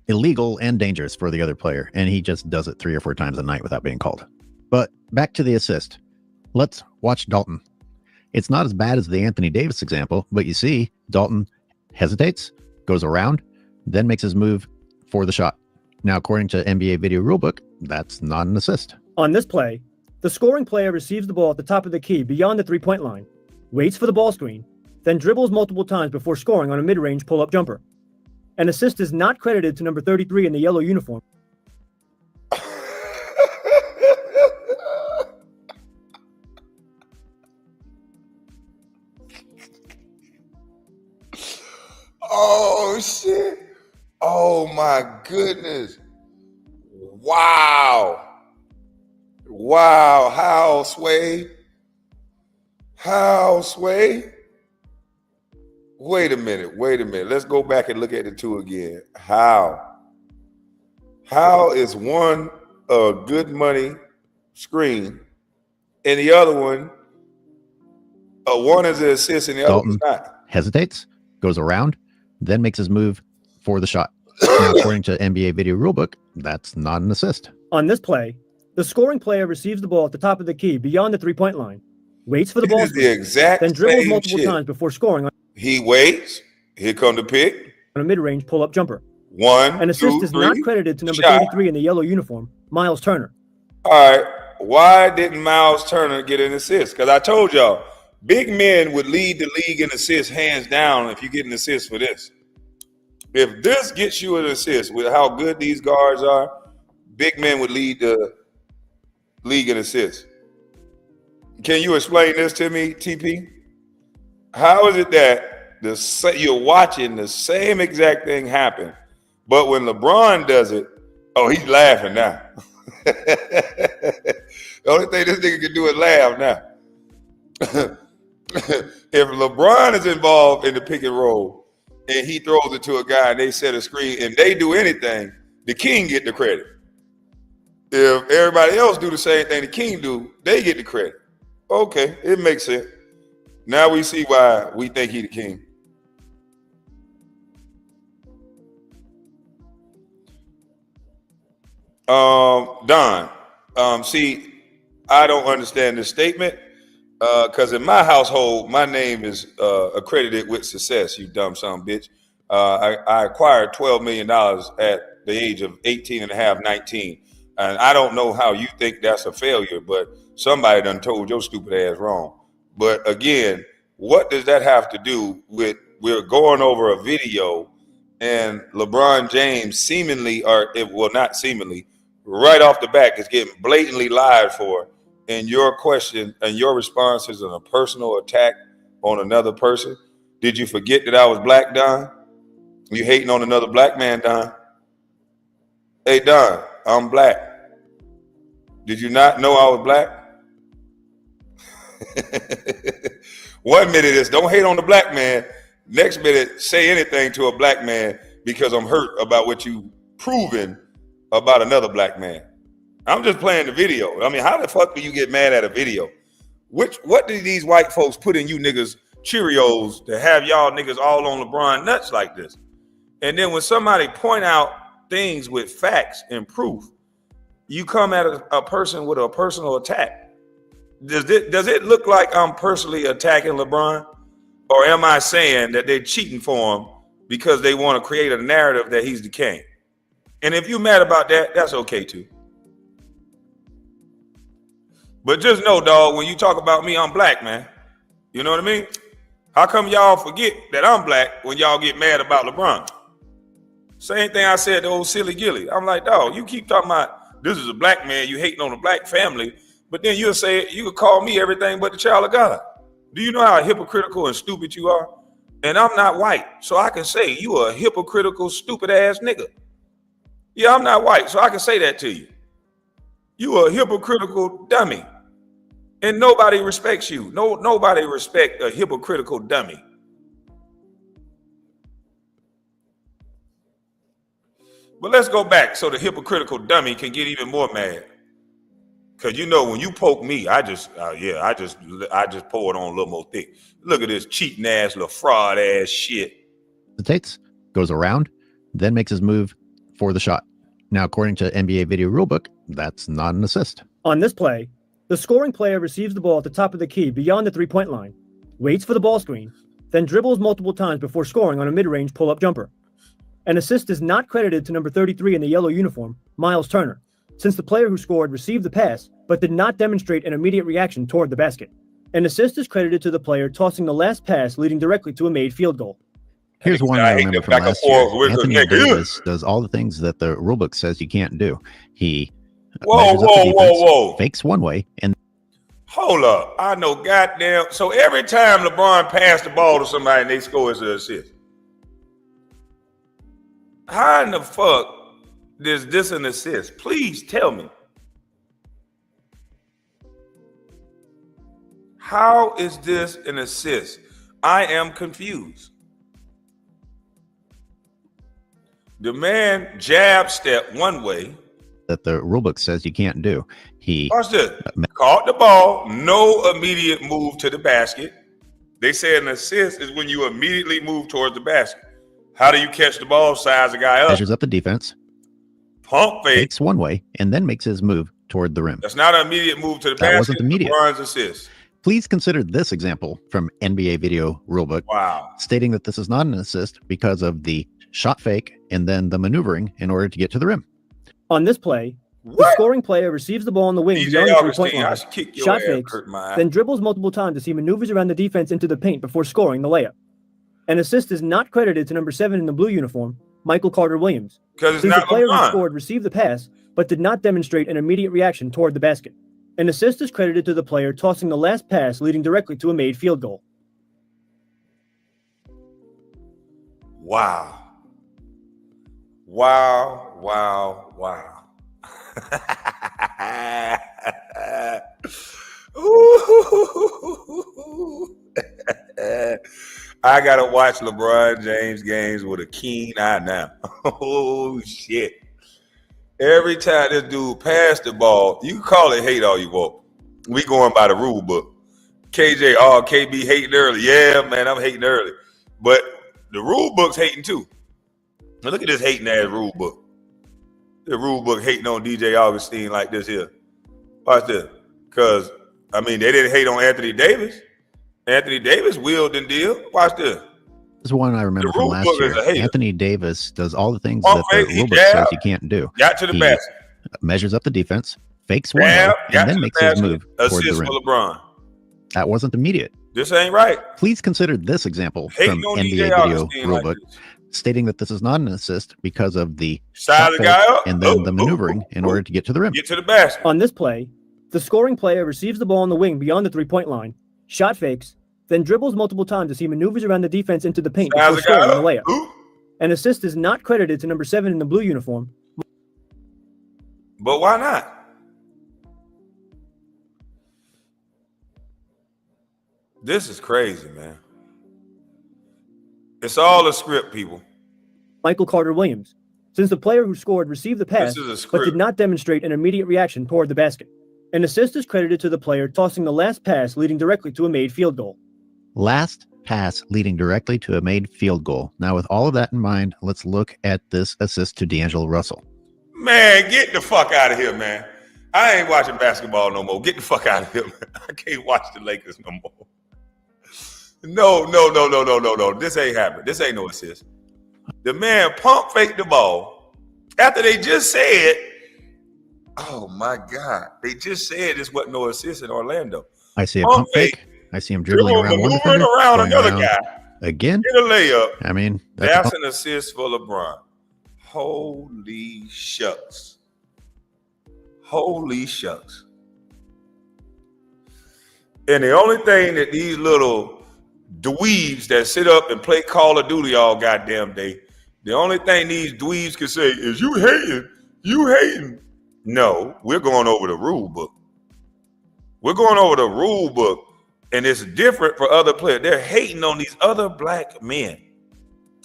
illegal and dangerous for the other player. And he just does it 3 or 4 times a night without being called. But back to the assist. Let's watch Dalton. It's not as bad as the Anthony Davis example, but you see Dalton hesitates, goes around, then makes his move for the shot. Now, according to NBA Video Rulebook, that's not an assist. On this play, the scoring player receives the ball at the top of the key beyond the three-point line, waits for the ball screen, then dribbles multiple times before scoring on a mid-range pull-up jumper. An assist is not credited to number 33 in the yellow uniform. Oh, shit. Oh, my goodness. Wow. Wow. How, Sway? How, Sway? Wait a minute. Let's go back and look at the two again. How? How is one a good money screen and the other one, one is an assist and the other one's not? Hesitates, goes around, then makes his move for the shot. Now, according to NBA Video Rulebook, that's not an assist. On this play, the scoring player receives the ball at the top of the key beyond the three-point line, waits for the ball This is the exact then dribbles same multiple shit. times before scoring on He waits. Here come the pick. a mid-range pull-up jumper. 1, An assist 2, is 3. not credited to number Shot. 33 in the yellow uniform, Miles Turner. All right. Why didn't Miles Turner get an assist? Because I told y'all, big men would lead the league in assists hands down if you get an assist for this. If this gets you an assist with how good these guards are, big men would lead the league in assists. Can you explain this to me, TP? How is it that you're watching the same exact thing happen, but when LeBron does it, oh, he's laughing now. The only thing this nigga can do is laugh now. If LeBron is involved in the pick and roll and he throws it to a guy and they set a screen and they do anything, the king get the credit. If everybody else do the same thing the king do, they get the credit. Okay, it makes sense. Now we see why we think he the king. Don, see, I don't understand this statement because in my household, my name is accredited with success, you dumb son of a bitch. I acquired $12 million at the age of 18 and a half, 19. And I don't know how you think that's a failure, but somebody done told your stupid ass wrong. But again, what does that have to do with we're going over a video and LeBron James seemingly, not seemingly, right off the back is getting blatantly lied for, and your question and your response is a personal attack on another person? Did you forget that I was black, Don? You hating on another black man, Don? Hey, Don, I'm black. Did you not know I was black? 1 minute is don't hate on the black man. Next minute, say anything to a black man because I'm hurt about what you proven about another black man. I'm just playing the video. I mean, how the fuck do you get mad at a video? What did these white folks put in you niggas Cheerios to have y'all niggas all on LeBron nuts like this? And then when somebody point out things with facts and proof, you come at a person with a personal attack. Does it look like I'm personally attacking LeBron? Or am I saying that they're cheating for him because they want to create a narrative that he's the king? And if you're mad about that, that's okay too. But just know, dog, when you talk about me, I'm black, man. You know what I mean? How come y'all forget that I'm black when y'all get mad about LeBron? Same thing I said to old Silly Gilly. I'm like, dog, you keep talking about this is a black man, you hating on a black family, but then you'll say, you could call me everything but the child of God. Do you know how hypocritical and stupid you are? And I'm not white, so I can say you a hypocritical, stupid ass nigga. Yeah, I'm not white, so I can say that to you. You a hypocritical dummy. And nobody respects you. Nobody respect a hypocritical dummy. But let's go back so the hypocritical dummy can get even more mad. Cause you know when you poke me, I just pour it on a little more thick. Look at this cheating ass, little fraud ass shit. Hesitates, goes around, then makes his move for the shot. Now, according to NBA Video Rulebook, that's not an assist. On this play, the scoring player receives the ball at the top of the key beyond the three-point line, waits for the ball screen, then dribbles multiple times before scoring on a mid-range pull-up jumper. An assist is not credited to number 33 in the yellow uniform, Miles Turner, since the player who scored received the pass but did not demonstrate an immediate reaction toward the basket. An assist is credited to the player tossing the last pass leading directly to a made field goal. Here's one I remember from last year. Anthony Davis does all the things that the rulebook says you can't do. He measures up the defense, fakes one way, and hold up. I know goddamn. So every time LeBron passed the ball to somebody and they score, it's an assist. How in the fuck is this an assist? Please tell me. How is this an assist? I am confused. The man jab step one way. That the rulebook says you can't do. He watch this. Caught the ball, no immediate move to the basket. They say an assist is when you immediately move towards the basket. How do you catch the ball, size a guy up? Measures up the defense. Pump fake. Fakes one way and then makes his move toward the rim. That's not an immediate move to the basket. That wasn't immediate. LeBron's assist. Please consider this example from NBA Video Rulebook. Wow. Stating that this is not an assist because of the shot fake and then the maneuvering in order to get to the rim. On this play, the scoring player receives the ball on the wing beyond the three-point line, shot fakes, then dribbles multiple times as he maneuvers around the defense into the paint before scoring the layup. An assist is not credited to number 7 in the blue uniform, Michael Carter-Williams, since the player who scored received the pass but did not demonstrate an immediate reaction toward the basket. An assist is credited to the player tossing the last pass leading directly to a made field goal. Wow. Wow, wow, wow. Ooh. I gotta watch LeBron James games with a keen eye now. Oh shit. Every time this dude passed the ball, you can call it hate all you want. We going by the rule book. KJ, KB hating early. Yeah, man, I'm hating early. But the rule book's hating too. Now look at this hating ass rule book. The rule book hating on DJ Augustine like this here. Watch this. Because, I mean, they didn't hate on Anthony Davis. Anthony Davis willed and deal. Watch this. This is one I remember from last year. Anthony Davis does all the things that the rule book says he can't do. Got to the basket. Measures up the defense, fakes one way, and then makes his move towards the rim. For LeBron. That wasn't immediate. This ain't right. Please consider this example from NBA video rulebook, stating that this is not an assist because of the side of the guy up and then the maneuvering in order to get to the rim. Get to the basket. On this play, the scoring player receives the ball on the wing beyond the three-point line, shot fakes, then dribbles multiple times as he maneuvers around the defense into the paint before scoring the layup. An assist is not credited to number 7 in the blue uniform. But why not? This is crazy, man. It's all a script, people. Michael Carter Williams, since the player who scored received the pass but did not demonstrate an immediate reaction toward the basket. An assist is credited to the player tossing the last pass leading directly to a made field goal. Last pass leading directly to a made field goal. Now, with all of that in mind, let's look at this assist to D'Angelo Russell. Man, get the fuck out of here, man. I ain't watching basketball no more. Get the fuck out of here, man. I can't watch the Lakers no more. No. This ain't happening. This ain't no assist. The man pump faked the ball after they just said, oh my God, they just said this wasn't no assist in Orlando. I see a pump fake. I see him dribbling around one defender, around another guy. Again? Get a layup. I mean, that's an assist for LeBron. Holy shucks. Holy shucks. And the only thing that these little dweebs that sit up and play Call of Duty all goddamn day, the only thing these dweebs can say is you hating. No, we're going over the rule book. We're going over the rule book, and it's different for other players. They're hating on these other black men.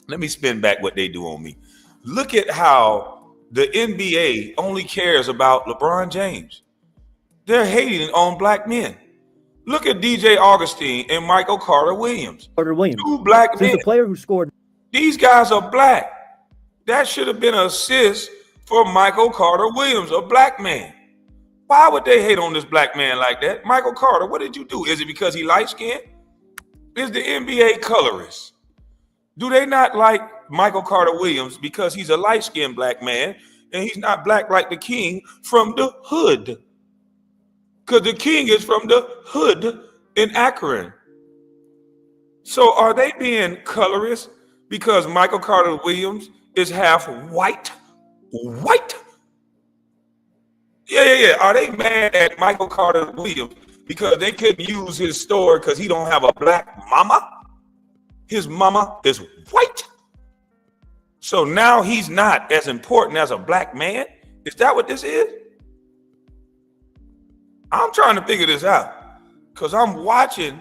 Let me spin back what they do on me. Look at how the NBA only cares about LeBron James. They're hating on black men. Look at DJ Augustine and Michael Carter Williams. Two black men. The player who scored. These guys are black. That should have been an assist for Michael Carter Williams, a black man. Why would they hate on this black man like that? Michael Carter, what did you do? Is it because he light-skinned? Is the NBA colorist? Do they not like Michael Carter Williams because he's a light-skinned black man and he's not black like the king from the hood? Because the king is from the hood in Akron. So are they being colorist because Michael Carter Williams is half white? White? Yeah. Are they mad at Michael Carter Williams because they couldn't use his story because he don't have a black mama? His mama is white. So now he's not as important as a black man? Is that what this is? I'm trying to figure this out because I'm watching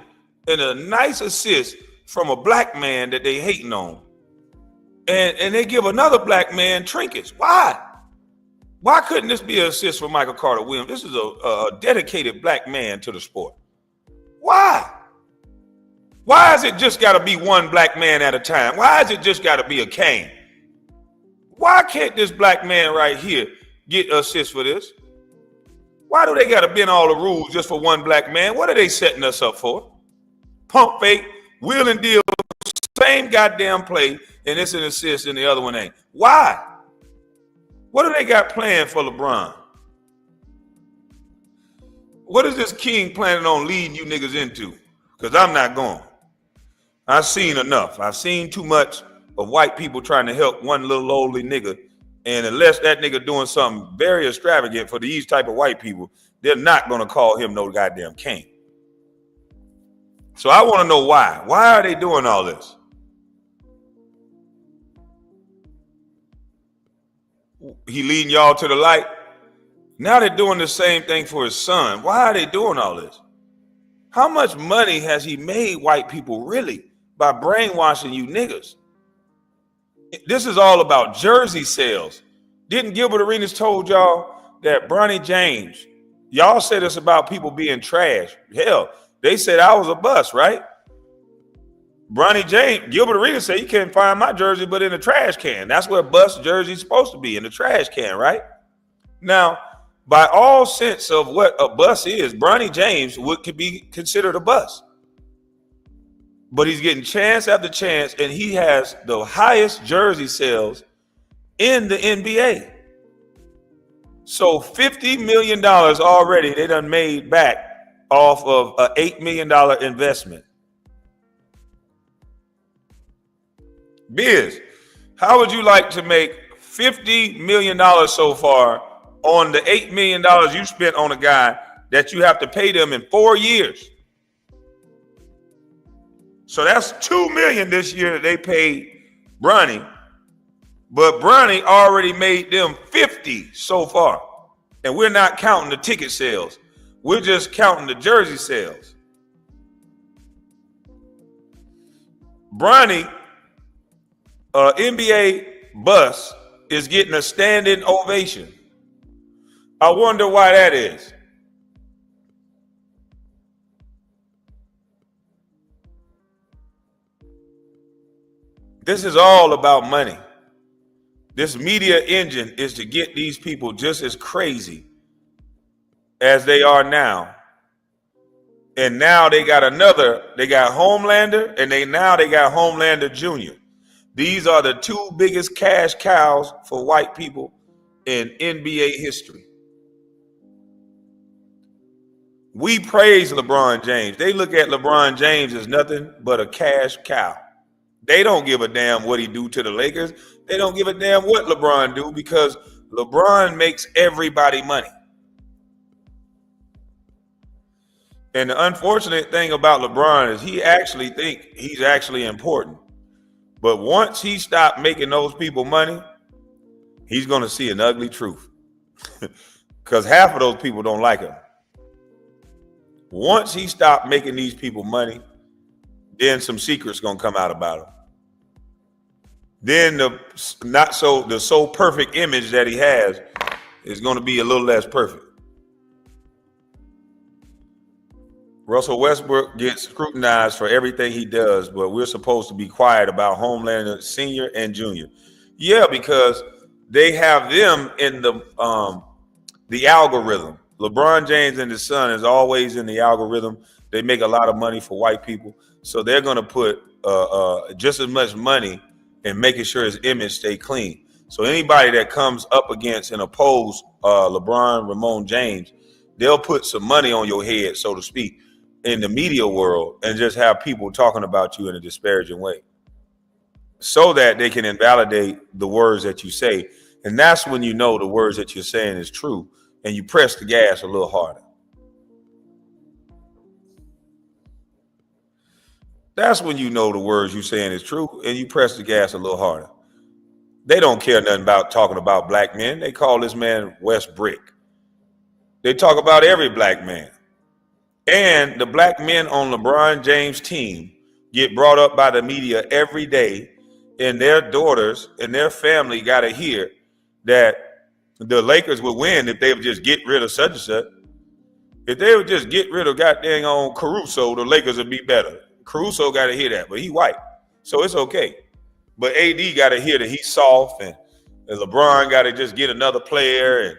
a nice assist from a black man that they hating on. And they give another black man trinkets. Why? Why couldn't this be an assist for Michael Carter Williams? This is a dedicated black man to the sport. Why? Why has it just got to be one black man at a time? Why has it just got to be a Kane? Why can't this black man right here get an assist for this? Why do they got to bend all the rules just for one black man? What are they setting us up for? Pump fake, wheel and deal, same goddamn play, and it's an assist and the other one ain't. Why? What do they got planned for LeBron? What is this king planning on leading you niggas into? Because I'm not going. I've seen enough. I've seen too much of white people trying to help one little oldie nigga. And unless that nigga doing something very extravagant for these type of white people, they're not going to call him no goddamn king. So I want to know why. Why are they doing all this? He leading y'all to the light. Now they're doing the same thing for his son. Why are they doing all this? How much money has he made white people really by brainwashing you niggas? This is all about jersey sales. Didn't Gilbert Arenas told y'all that Bronny James, y'all said this about people being trash. Hell, they said I was a bust, right? Bronny James, Gilbert Arenas said you can't find my jersey but in a trash can. That's where bust jersey's supposed to be, in the trash can, right? Now, by all sense of what a bust is, Bronny James could be considered a bust. But he's getting chance after chance, and he has the highest jersey sales in the NBA. So $50 million already they done made back off of an $8 million investment. Biz, how would you like to make $50 million so far on the $8 million you spent on a guy that you have to pay them in 4 years? So that's $2 million this year that they paid Bronny, but Bronny already made them 50 so far. And we're not counting the ticket sales. We're just counting the jersey sales. Bronny, NBA bus, is getting a standing ovation. I wonder why that is. This is all about money. This media engine is to get these people just as crazy as they are now. And now they got Homelander, and they got Homelander Jr. These are the two biggest cash cows for white people in NBA history. We praise LeBron James. They look at LeBron James as nothing but a cash cow. They don't give a damn what he do to the Lakers. They don't give a damn what LeBron do, because LeBron makes everybody money. And the unfortunate thing about LeBron is he actually think he's actually important. But once he stopped making those people money, he's going to see an ugly truth. Because half of those people don't like him. Once he stopped making these people money, then some secrets going to come out about him. Then the so perfect image that he has is going to be a little less perfect. Russell Westbrook gets scrutinized for everything he does, but we're supposed to be quiet about Homelander Sr. and Jr. Yeah, because they have them in the algorithm. LeBron James and his son is always in the algorithm. They make a lot of money for white people, so they're going to put just as much money in making sure his image stay clean. So anybody that comes up against and oppose LeBron, Ramon James, they'll put some money on your head, so to speak, in the media world, and just have people talking about you in a disparaging way so that they can invalidate the words that you say. And that's when you know the words that you're saying is true, and you press the gas a little harder. That's when you know the words you're saying is true, and you press the gas a little harder. They don't care nothing about talking about black men. They call this man West Brick. They talk about every black man. And the black men on LeBron James' team get brought up by the media every day, and their daughters and their family got to hear that the Lakers would win if they would just get rid of such and such. If they would just get rid of goddamn on Caruso, the Lakers would be better. Caruso got to hear that, but he white, so it's okay. But AD got to hear that he's soft, and LeBron got to just get another player, and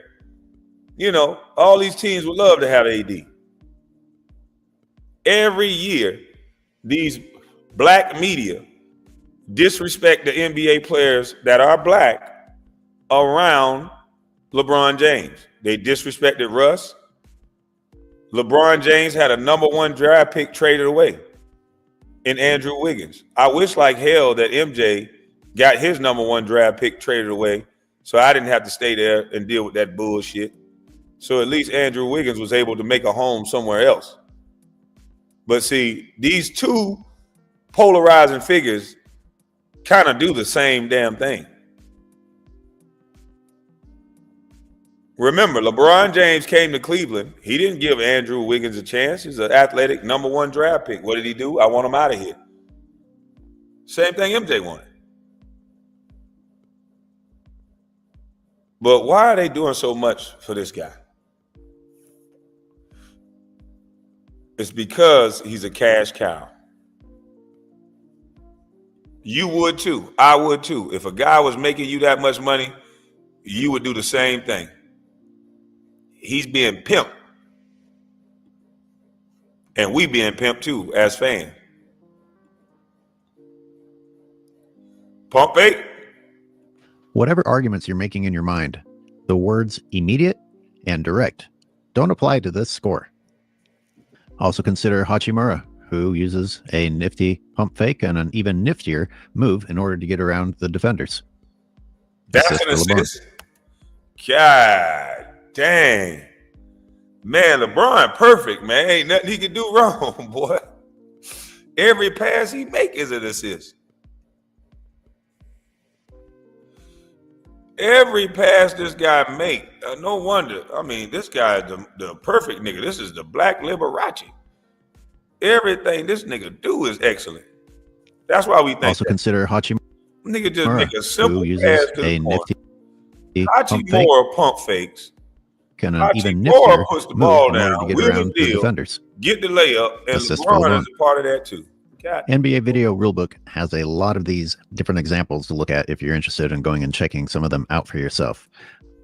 you know, all these teams would love to have AD. Every year, these black media disrespect the NBA players that are black around LeBron James. They disrespected Russ. LeBron James had a #1 draft pick traded away in Andrew Wiggins. I wish like hell that MJ got his #1 draft pick traded away, so I didn't have to stay there and deal with that bullshit. So at least Andrew Wiggins was able to make a home somewhere else. But see, these two polarizing figures kind of do the same damn thing. Remember, LeBron James came to Cleveland. He didn't give Andrew Wiggins a chance. He's an athletic #1 draft pick. What did he do? I want him out of here. Same thing MJ wanted. But why are they doing so much for this guy? It's because he's a cash cow. You would too. I would too. If a guy was making you that much money, you would do the same thing. He's being pimped. And we being pimped too as fans. Pump fake. Whatever arguments you're making in your mind, the words immediate and direct don't apply to this score. Also consider Hachimura, who uses a nifty pump fake and an even niftier move in order to get around the defenders. That's an assist. God dang. Man, LeBron perfect, man. Ain't nothing he can do wrong, boy. Every pass he make is an assist. Every pass this guy make, no wonder. I mean, this guy is the perfect nigga. This is the black Liberace. Everything this nigga do is excellent. That's why we think also consider Hachimura. Nigga just make a simple who pass uses to a the corner. nifty pump fake. Hachimura pump fakes. Can an even Hachimura niftier puts the move ball in order down, to get wheel around the the deal, defenders. get the layup, and Assist for LeBron LeBron. is a part of that too. God. NBA Video Rulebook has a lot of these different examples to look at if you're interested in going and checking some of them out for yourself.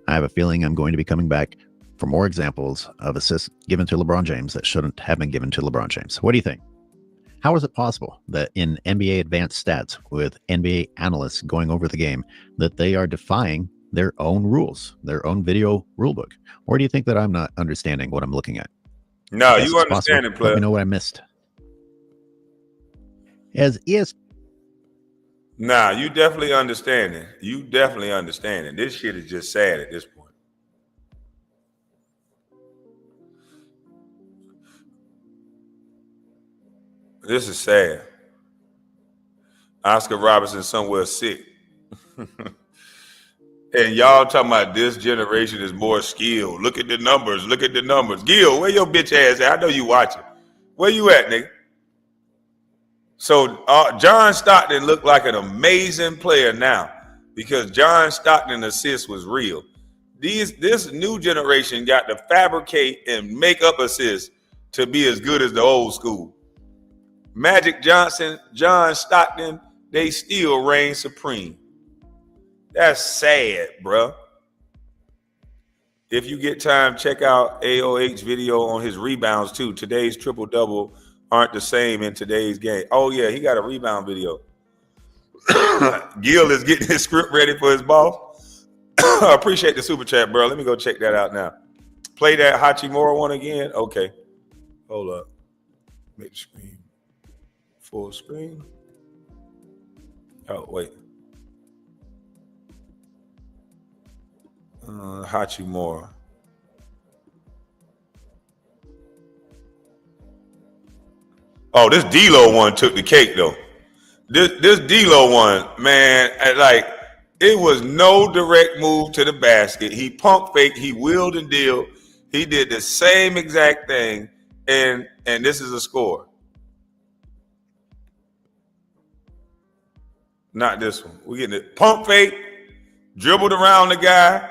I have a feeling I'm going to be coming back for more examples of assists given to LeBron James that shouldn't have been given to LeBron James. What do you think? How is it possible that in NBA advanced stats with NBA analysts going over the game that they are defying their own rules, their own video rulebook? Or do you think that I'm not understanding what I'm looking at? No, Yes, you it's understand possible. it, player. Let me know what I missed. As ES Nah, you definitely understand it. You definitely understand it. This shit is just sad at this point. This is sad. Oscar Robertson somewhere sick. And y'all talking about this generation is more skilled. Look at the numbers. Look at the numbers. Gil, where your bitch ass at? I know you watching. Where you at, nigga? So John Stockton looked like an amazing player now because John Stockton assist was real. This new generation got to fabricate and make up assists to be as good as the old school. Magic Johnson, John Stockton, they still reign supreme. That's sad, bro. If you get time, check out AOH video on his rebounds too. Today's triple-double aren't the same in today's game. Oh, yeah, he got a rebound video. Gil is getting his script ready for his boss. I appreciate the super chat, bro. Let me go check that out now. Play that Hachimura one again. Okay. Hold up. Make the screen full screen. Oh, wait. Hachimura. Oh, this D-Lo one took the cake though. This D-Lo one, man, like it was no direct move to the basket. He pump faked, he wheeled and dealed. He did the same exact thing, and this is a score. Not this one. We're getting it. Pump fake, dribbled around the guy,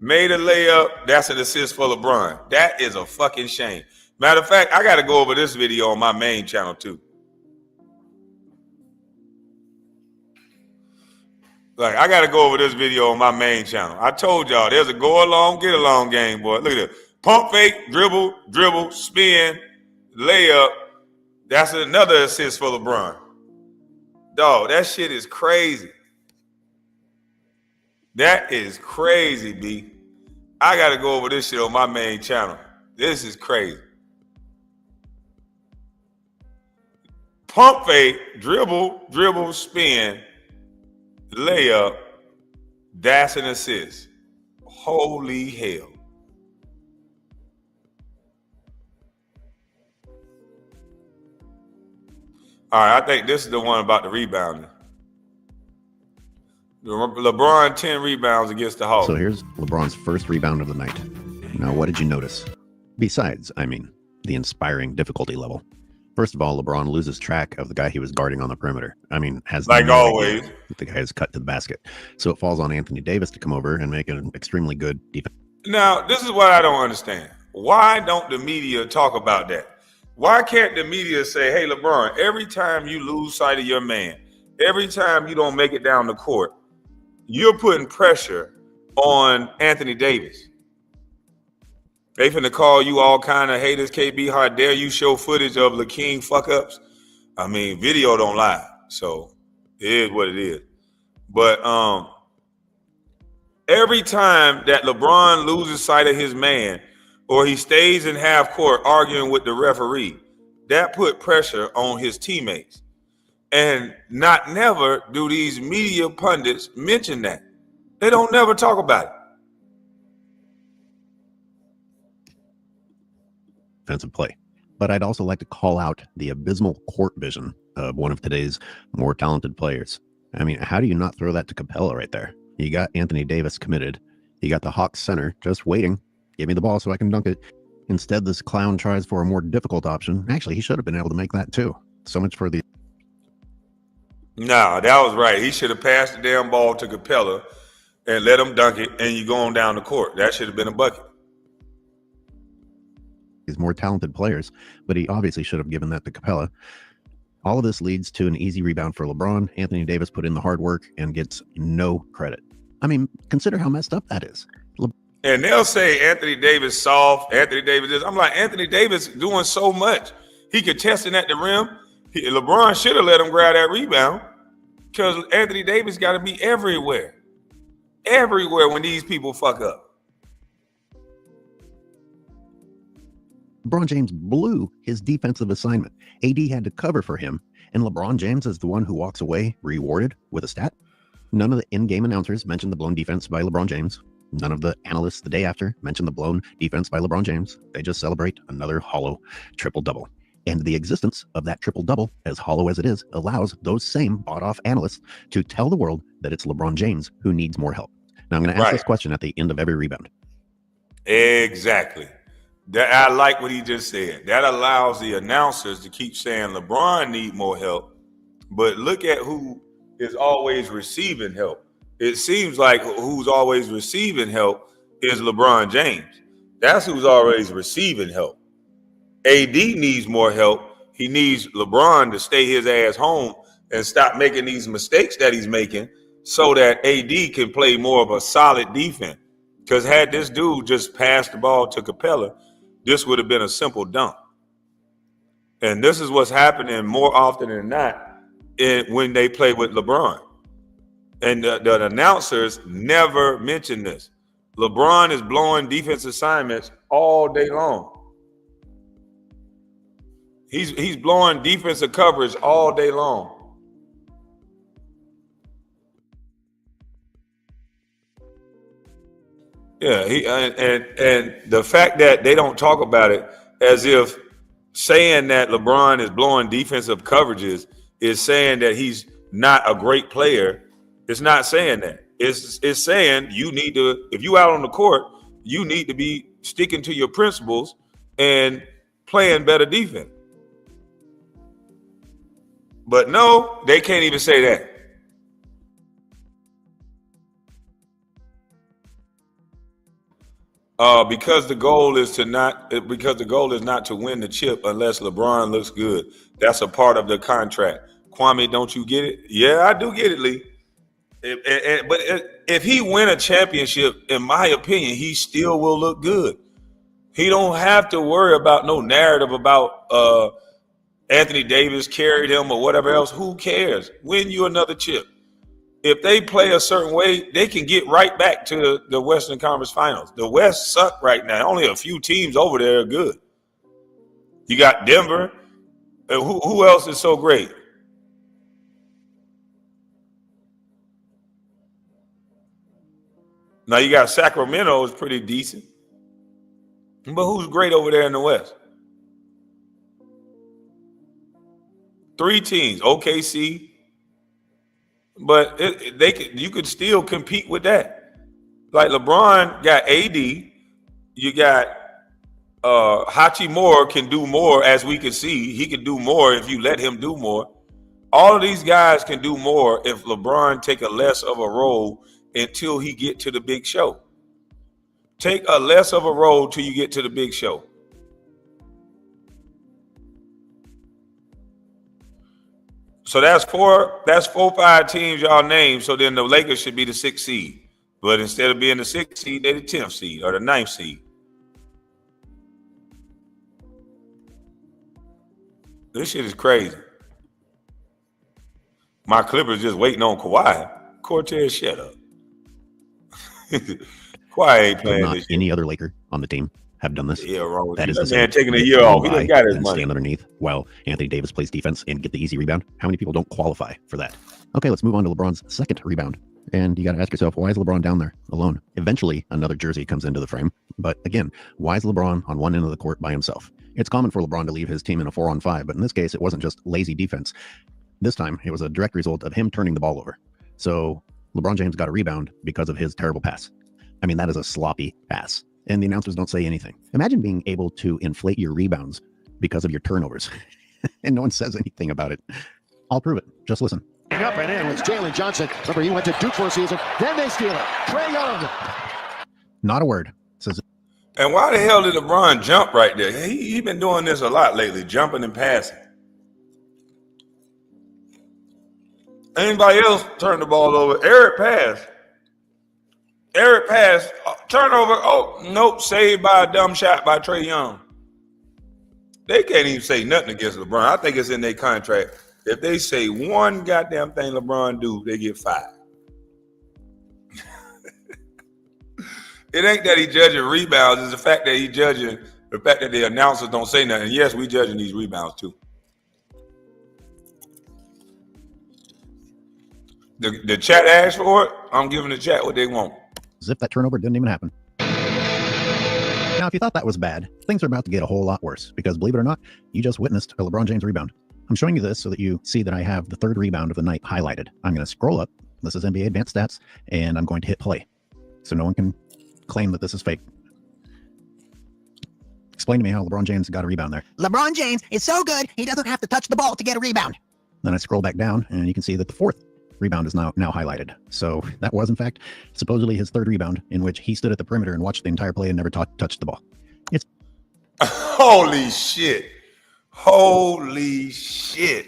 made a layup. That's an assist for LeBron. That is a fucking shame. Matter of fact, I got to go over this video on my main channel too. Like, I got to go over this video on my main channel. I told y'all, there's a go along, get along game, boy. Look at this. Pump fake, dribble, spin, layup. That's another assist for LeBron. Dog, that shit is crazy. That is crazy, B. I got to go over this shit on my main channel. This is crazy. Pump fake, dribble, spin, layup. That's an assist. Holy hell. All right, I think this is the one about the rebounding. LeBron 10 rebounds against the Hawks. So here's LeBron's first rebound of the night. Now, what did you notice? Besides, the inspiring difficulty level. First of all, LeBron loses track of the guy he was guarding on the perimeter. Has like no always idea that the guy is cut to the basket. So it falls on Anthony Davis to come over and make an extremely good defense. Now, this is what I don't understand. Why don't the media talk about that? Why can't the media say, hey, LeBron, every time you lose sight of your man, every time you don't make it down the court, you're putting pressure on Anthony Davis. They finna call you all kind of haters, KB. How dare you show footage of LaKing fuck-ups? Video don't lie. So it is what it is. But every time that LeBron loses sight of his man or he stays in half court arguing with the referee, that put pressure on his teammates. And not never do these media pundits mention that. They don't never talk about it. Defensive play. But I'd also like to call out the abysmal court vision of one of today's more talented players. How do you not throw that to Capella right there? You got Anthony Davis committed. You got the Hawks center just waiting. Give me the ball so I can dunk it. Instead, this clown tries for a more difficult option. Actually, he should have been able to make that too. So much for the... No, that was right. He should have passed the damn ball to Capella and let him dunk it, and you go on down the court. That should have been a bucket. These more talented players, but he obviously should have given that to Capella. All of this leads to an easy rebound for LeBron. Anthony Davis put in the hard work and gets no credit. Consider how messed up that is. And they'll say Anthony Davis soft, Anthony Davis this. I'm like, Anthony Davis doing so much. He contesting at the rim. LeBron should have let him grab that rebound because Anthony Davis got to be everywhere. Everywhere when these people fuck up. LeBron James blew his defensive assignment. AD had to cover for him, and LeBron James is the one who walks away rewarded with a stat. None of the in-game announcers mentioned the blown defense by LeBron James. None of the analysts the day after mentioned the blown defense by LeBron James. They just celebrate another hollow triple-double. And the existence of that triple-double, as hollow as it is, allows those same bought-off analysts to tell the world that it's LeBron James who needs more help. Now, I'm going to ask this question at the end of every rebound. Exactly. I like what he just said. That allows the announcers to keep saying LeBron need more help, but look at who is always receiving help. It seems like who's always receiving help is LeBron James. That's who's always receiving help. AD needs more help. He needs LeBron to stay his ass home and stop making these mistakes that he's making so that AD can play more of a solid defense. Because had this dude just passed the ball to Capella, this would have been a simple dunk. And this is what's happening more often than not when they play with LeBron. And the announcers never mention this. LeBron is blowing defense assignments all day long. He's blowing defensive coverage all day long. Yeah, and the fact that they don't talk about it as if saying that LeBron is blowing defensive coverages is saying that he's not a great player. It's not saying that. It's saying you need to, if you out on the court, you need to be sticking to your principles and playing better defense. But no, they can't even say that. Because the goal is not to win the chip unless LeBron looks good. That's a part of the contract. Kwame, don't you get it? Yeah, I do get it, Lee. But if he win a championship, in my opinion, he still will look good. He don't have to worry about no narrative about Anthony Davis carried him or whatever else. Who cares? Win you another chip. If they play a certain way, they can get right back to the Western Conference Finals. The West suck right now. Only a few teams over there are good. You got Denver. And who else is so great? Now you got Sacramento is pretty decent. But who's great over there in the West? 3 teams. OKC, But you could still compete with that. Like LeBron got AD, you got Hachimura can do more, as we can see. He can do more if you let him do more. All of these guys can do more if LeBron take a less of a role until he get to the big show. Take a less of a role till you get to the big show. So that's 4-5 teams y'all named. So then the Lakers should be the 6th seed. But instead of being the 6th seed, they're the 10th seed or the 9th seed. This shit is crazy. My Clippers just waiting on Kawhi. Cortez, shut up. Kawhi ain't playing Not this shit. any other Laker on the team have done this. Yeah, wrong with That you. is the That same. man taking a year off. He done got his and money. stand underneath while Anthony Davis plays defense and get the easy rebound. How many people don't qualify for that? Okay, let's move on to LeBron's second rebound. And you got to ask yourself, why is LeBron down there alone? Eventually, another jersey comes into the frame. But again, why is LeBron on one end of the court by himself? It's common for LeBron to leave his team in a 4-on-5, but in this case, it wasn't just lazy defense. This time, it was a direct result of him turning the ball over. So LeBron James got a rebound because of his terrible pass. I mean, that is a sloppy pass. And the announcers don't say anything. Imagine being able to inflate your rebounds because of your turnovers. And no one says anything about it. I'll prove it. Just listen. Up and in was Jalen Johnson. Remember, he went to Duke for a season. Then they steal it. Trae Young. Not a word. Says And why the hell did LeBron jump right there? He been doing this a lot lately, jumping and passing. Anybody else turn the ball over? Eric passed. Turnover. Oh, nope. Saved by a dumb shot by Trae Young. They can't even say nothing against LeBron. I think it's in their contract. If they say one goddamn thing LeBron do, they get fired. It ain't that he judging rebounds. It's the fact that he judging the fact that the announcers don't say nothing. Yes, we judging these rebounds too. The chat asked for it. I'm giving the chat what they want. as if that turnover didn't even happen. Now, if you thought that was bad, things are about to get a whole lot worse because, believe it or not, you just witnessed a LeBron James rebound. I'm showing you this so that you see that I have the third rebound of the night highlighted. I'm going to scroll up. This is NBA Advanced Stats, and I'm going to hit play so no one can claim that this is fake. Explain to me how LeBron James got a rebound there. LeBron James is so good, he doesn't have to touch the ball to get a rebound. Then I scroll back down, and you can see that the fourth rebound is now highlighted. So that was, in fact, supposedly his third rebound, in which he stood at the perimeter and watched the entire play and never touched the ball. It's Holy shit. Holy shit.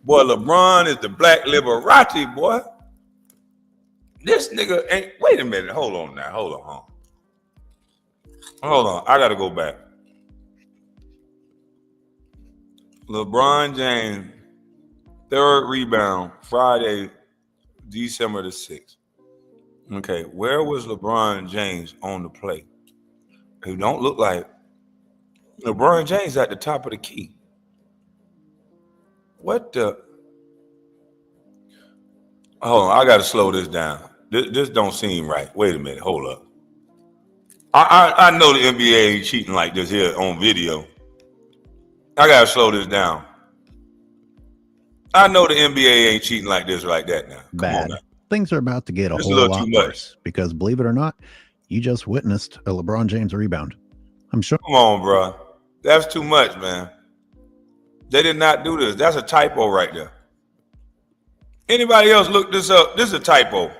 Boy, LeBron is the black Liberace, boy. This nigga ain't... Wait a minute. Hold on now. Hold on. I got to go back. LeBron James, third rebound, Friday, December the 6th. Okay, where was LeBron James on the play? He don't look like LeBron James at the top of the key. What the? Hold on, I got to slow this down. This don't seem right. Wait a minute, hold up. I know the NBA ain't cheating like this here on video. I got to slow this down. I know the NBA ain't cheating like this like that now. Come bad. on now. Things are about to get a Just a whole little lot too much. worse because, believe it or not, you just witnessed a LeBron James rebound. I'm sure. Come on, bro. That's too much, man. They did not do this. That's a typo right there. Anybody else look this up? This is a typo.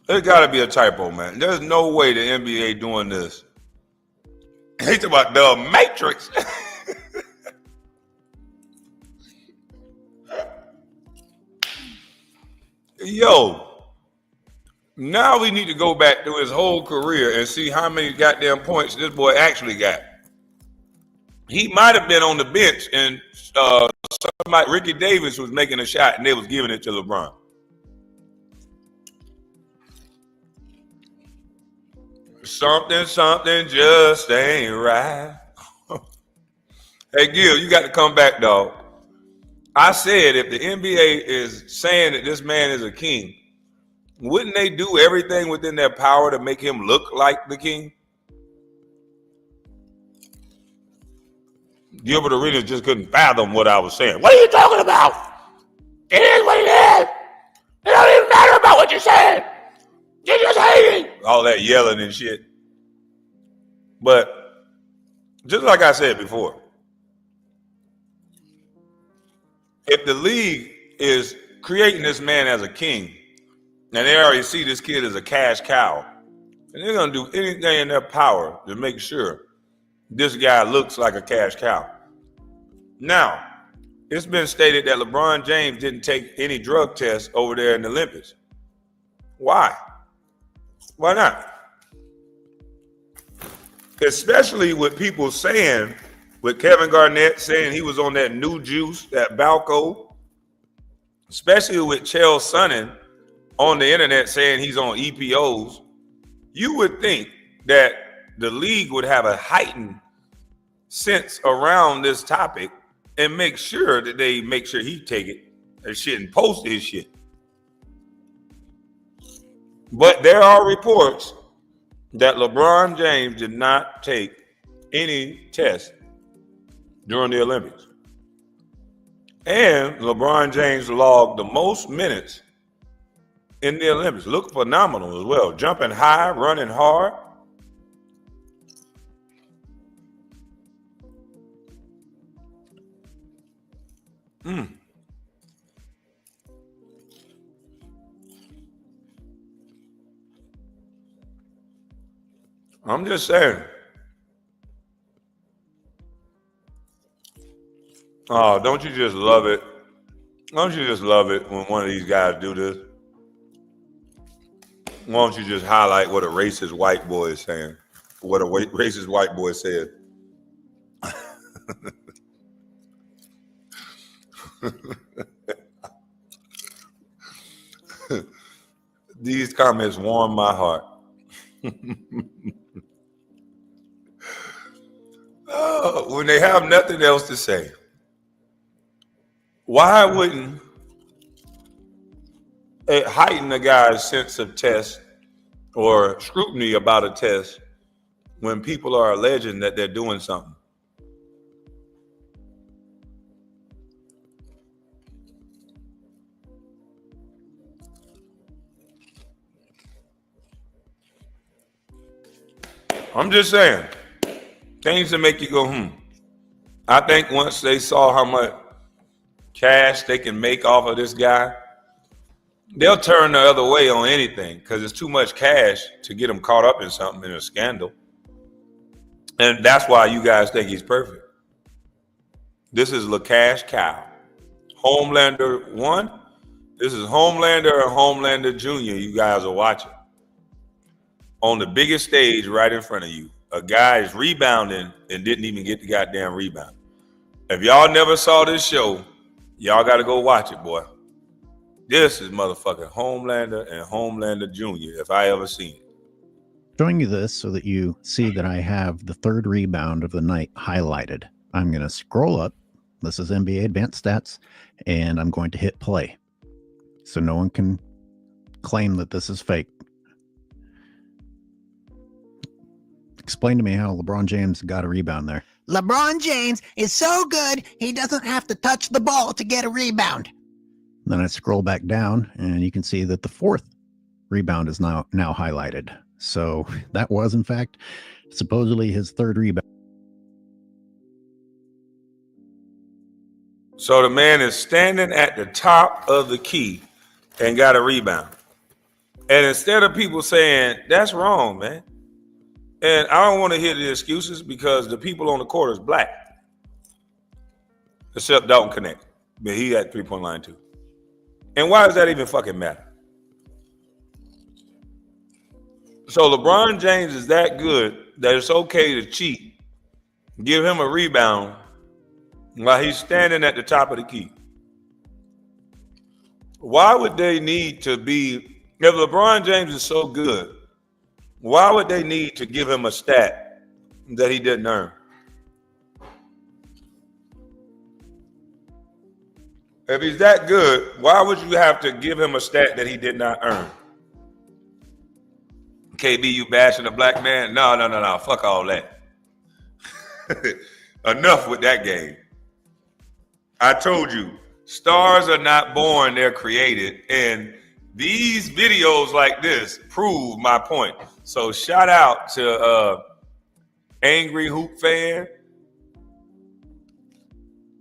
There's got to be a typo, man. There's no way the NBA doing this. He's talking about the Matrix. Yo, now we need to go back through his whole career and see how many goddamn points this boy actually got. He might have been on the bench and somebody, Ricky Davis, was making a shot and they was giving it to LeBron. Something just ain't right. Hey, Gil, you got to come back, dog. I said if the NBA is saying that this man is a king, wouldn't they do everything within their power to make him look like the king? Gilbert Arenas just couldn't fathom what I was saying. What are you talking about? It is what it is. It don't even matter about what you said. You're just hating. All that yelling and shit. But just like I said before, if the league is creating this man as a king, and they already see this kid as a cash cow, and they're going to do anything in their power to make sure this guy looks like a cash cow. Now, it's been stated that LeBron James didn't take any drug tests over there in the Olympics. Why? Why not? Especially with people saying, with Kevin Garnett saying he was on that new juice, that Balco, especially with Chael Sonnen on the internet saying he's on EPOs, you would think that the league would have a heightened sense around this topic and make sure that they make sure he take it and shit and post his shit. But there are reports that LeBron James did not take any tests during the Olympics. And LeBron James logged the most minutes in the Olympics. Looked phenomenal as well. Jumping high, running hard. I'm just saying. Oh, don't you just love it? Don't you just love it when one of these guys do this? Why don't you just highlight what a racist white boy is saying? What a racist white boy said. These comments warm my heart. Oh, when they have nothing else to say, why wouldn't it heighten a guy's sense of test or scrutiny about a test when people are alleging that they're doing something? I'm just saying, things that make you go, I think once they saw how much cash they can make off of this guy, they'll turn the other way on anything because it's too much cash to get them caught up in something, in a scandal. And that's why you guys think he's perfect. This is La Cash Cow. Homelander 1. This is Homelander and Homelander Jr. You guys are watching. On the biggest stage right in front of you. A guy is rebounding and didn't even get the goddamn rebound. If y'all never saw this show, y'all got to go watch it, boy. This is motherfucking Homelander and Homelander Jr. if I ever seen it. Showing you this so that you see that I have the third rebound of the night highlighted. I'm going to scroll up. This is NBA Advanced Stats, and I'm going to hit play. So no one can claim that this is fake. Explain to me how LeBron James got a rebound there. LeBron James is so good, he doesn't have to touch the ball to get a rebound. Then I scroll back down, and you can see that the fourth rebound is now highlighted. So that was, in fact, supposedly his third rebound. So the man is standing at the top of the key and got a rebound. And instead of people saying, that's wrong, man. And I don't want to hear the excuses because the people on the court is black. Except Dalton Connect. But he had 3-point line too. And why does that even fucking matter? So LeBron James is that good that it's okay to cheat. Give him a rebound while he's standing at the top of the key. Why would they need to be, if LeBron James is so good, why would they need to give him a stat that he didn't earn? If he's that good, why would you have to give him a stat that he did not earn? KB, you bashing a black man? No. Fuck all that. Enough with that game. I told you, stars are not born, they're created. And these videos like this prove my point. So shout out to Angry Hoop Fan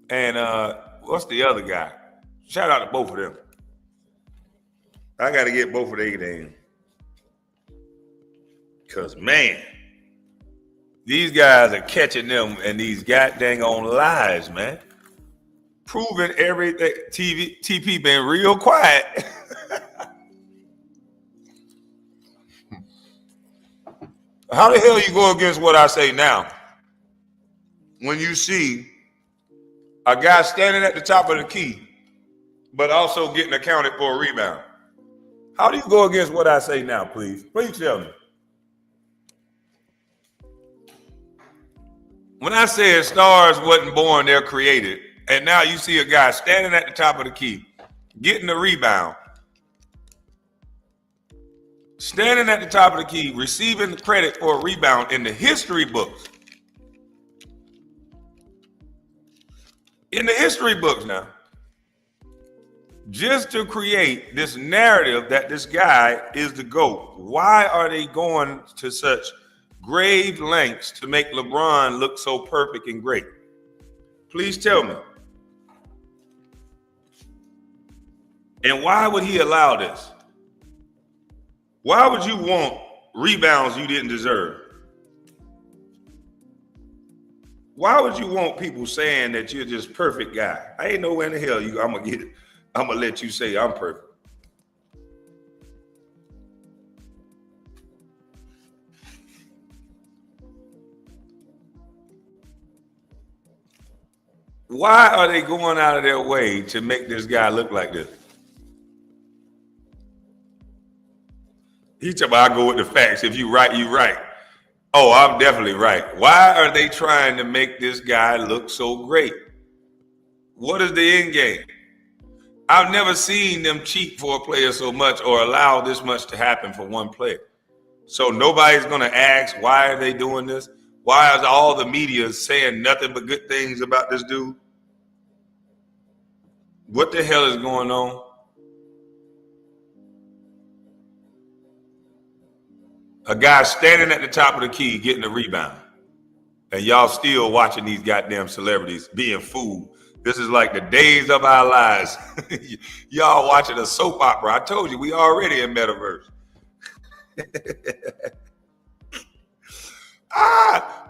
and what's the other guy? Shout out to both of them. I got to get both of their names. Because, man, these guys are catching them and these goddamn on lies, man. Proving everything. TP been real quiet. How the hell you go against what I say now? When you see a guy standing at the top of the key, but also getting accounted for a rebound. How do you go against what I say now, please? Please tell me. When I said stars wasn't born, they're created, and now you see a guy standing at the top of the key, getting the rebound, standing at the top of the key, receiving the credit for a rebound in the history books. In the history books now. Just to create this narrative that this guy is the GOAT. Why are they going to such grave lengths to make LeBron look so perfect and great? Please tell me. And why would he allow this? Why would you want rebounds you didn't deserve? Why would you want people saying that you're just perfect guy? I ain't know where in the hell I'm gonna get it. I'm gonna let you say I'm perfect. Why are they going out of their way to make this guy look like this? He talking about I go with the facts. If you right, you right. Oh, I'm definitely right. Why are they trying to make this guy look so great? What is the end game? I've never seen them cheat for a player so much or allow this much to happen for one player. So nobody's going to ask, why are they doing this? Why is all the media saying nothing but good things about this dude? What the hell is going on? A guy standing at the top of the key getting a rebound. And y'all still watching these goddamn celebrities being fooled. This is like the days of our lives. Y'all watching a soap opera. I told you, we already in metaverse.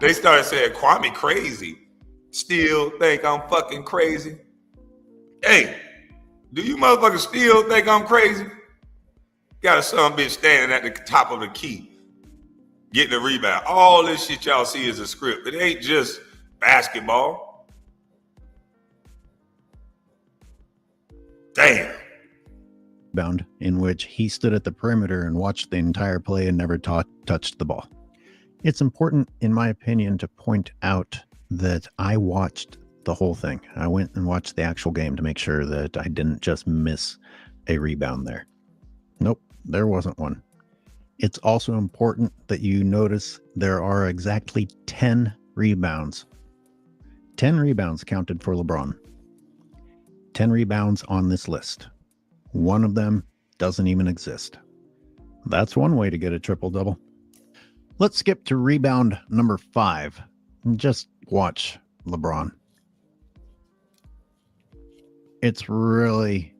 They started saying Kwame crazy. Still think I'm fucking crazy. Hey, do you motherfuckers still think I'm crazy? Got a son bitch standing at the top of the key, getting a rebound. All this shit y'all see is a script. It ain't just basketball. Damn. Bound in which he stood at the perimeter and watched the entire play and never touched the ball. It's important, in my opinion, to point out that I watched the whole thing. I went and watched the actual game to make sure that I didn't just miss a rebound there. Nope, there wasn't one. It's also important that you notice there are exactly 10 rebounds. 10 rebounds counted for LeBron. 10 rebounds on this list. One of them doesn't even exist. That's one way to get a triple-double. Let's skip to rebound number 5. Just watch LeBron. It's really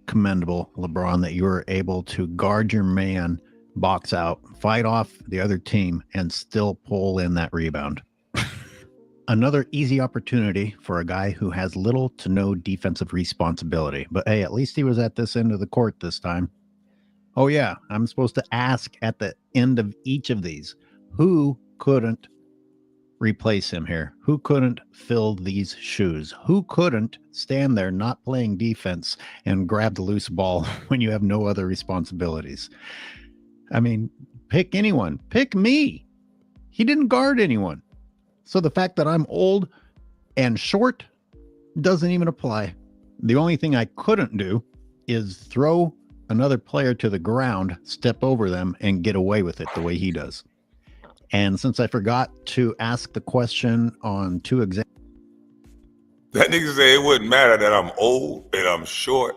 commendable, LeBron, that you were able to guard your man, box out, fight off the other team, and still pull in that rebound. Another easy opportunity for a guy who has little to no defensive responsibility. But hey, at least he was at this end of the court this time. Oh yeah, I'm supposed to ask at the end of each of these, who couldn't replace him here? Who couldn't fill these shoes? Who couldn't stand there not playing defense and grab the loose ball when you have no other responsibilities? I mean, pick anyone. Pick me. He didn't guard anyone. So the fact that I'm old and short doesn't even apply. The only thing I couldn't do is throw another player to the ground, step over them, and get away with it the way he does. And since I forgot to ask the question on 2 examples, That nigga say it wouldn't matter that I'm old and I'm short.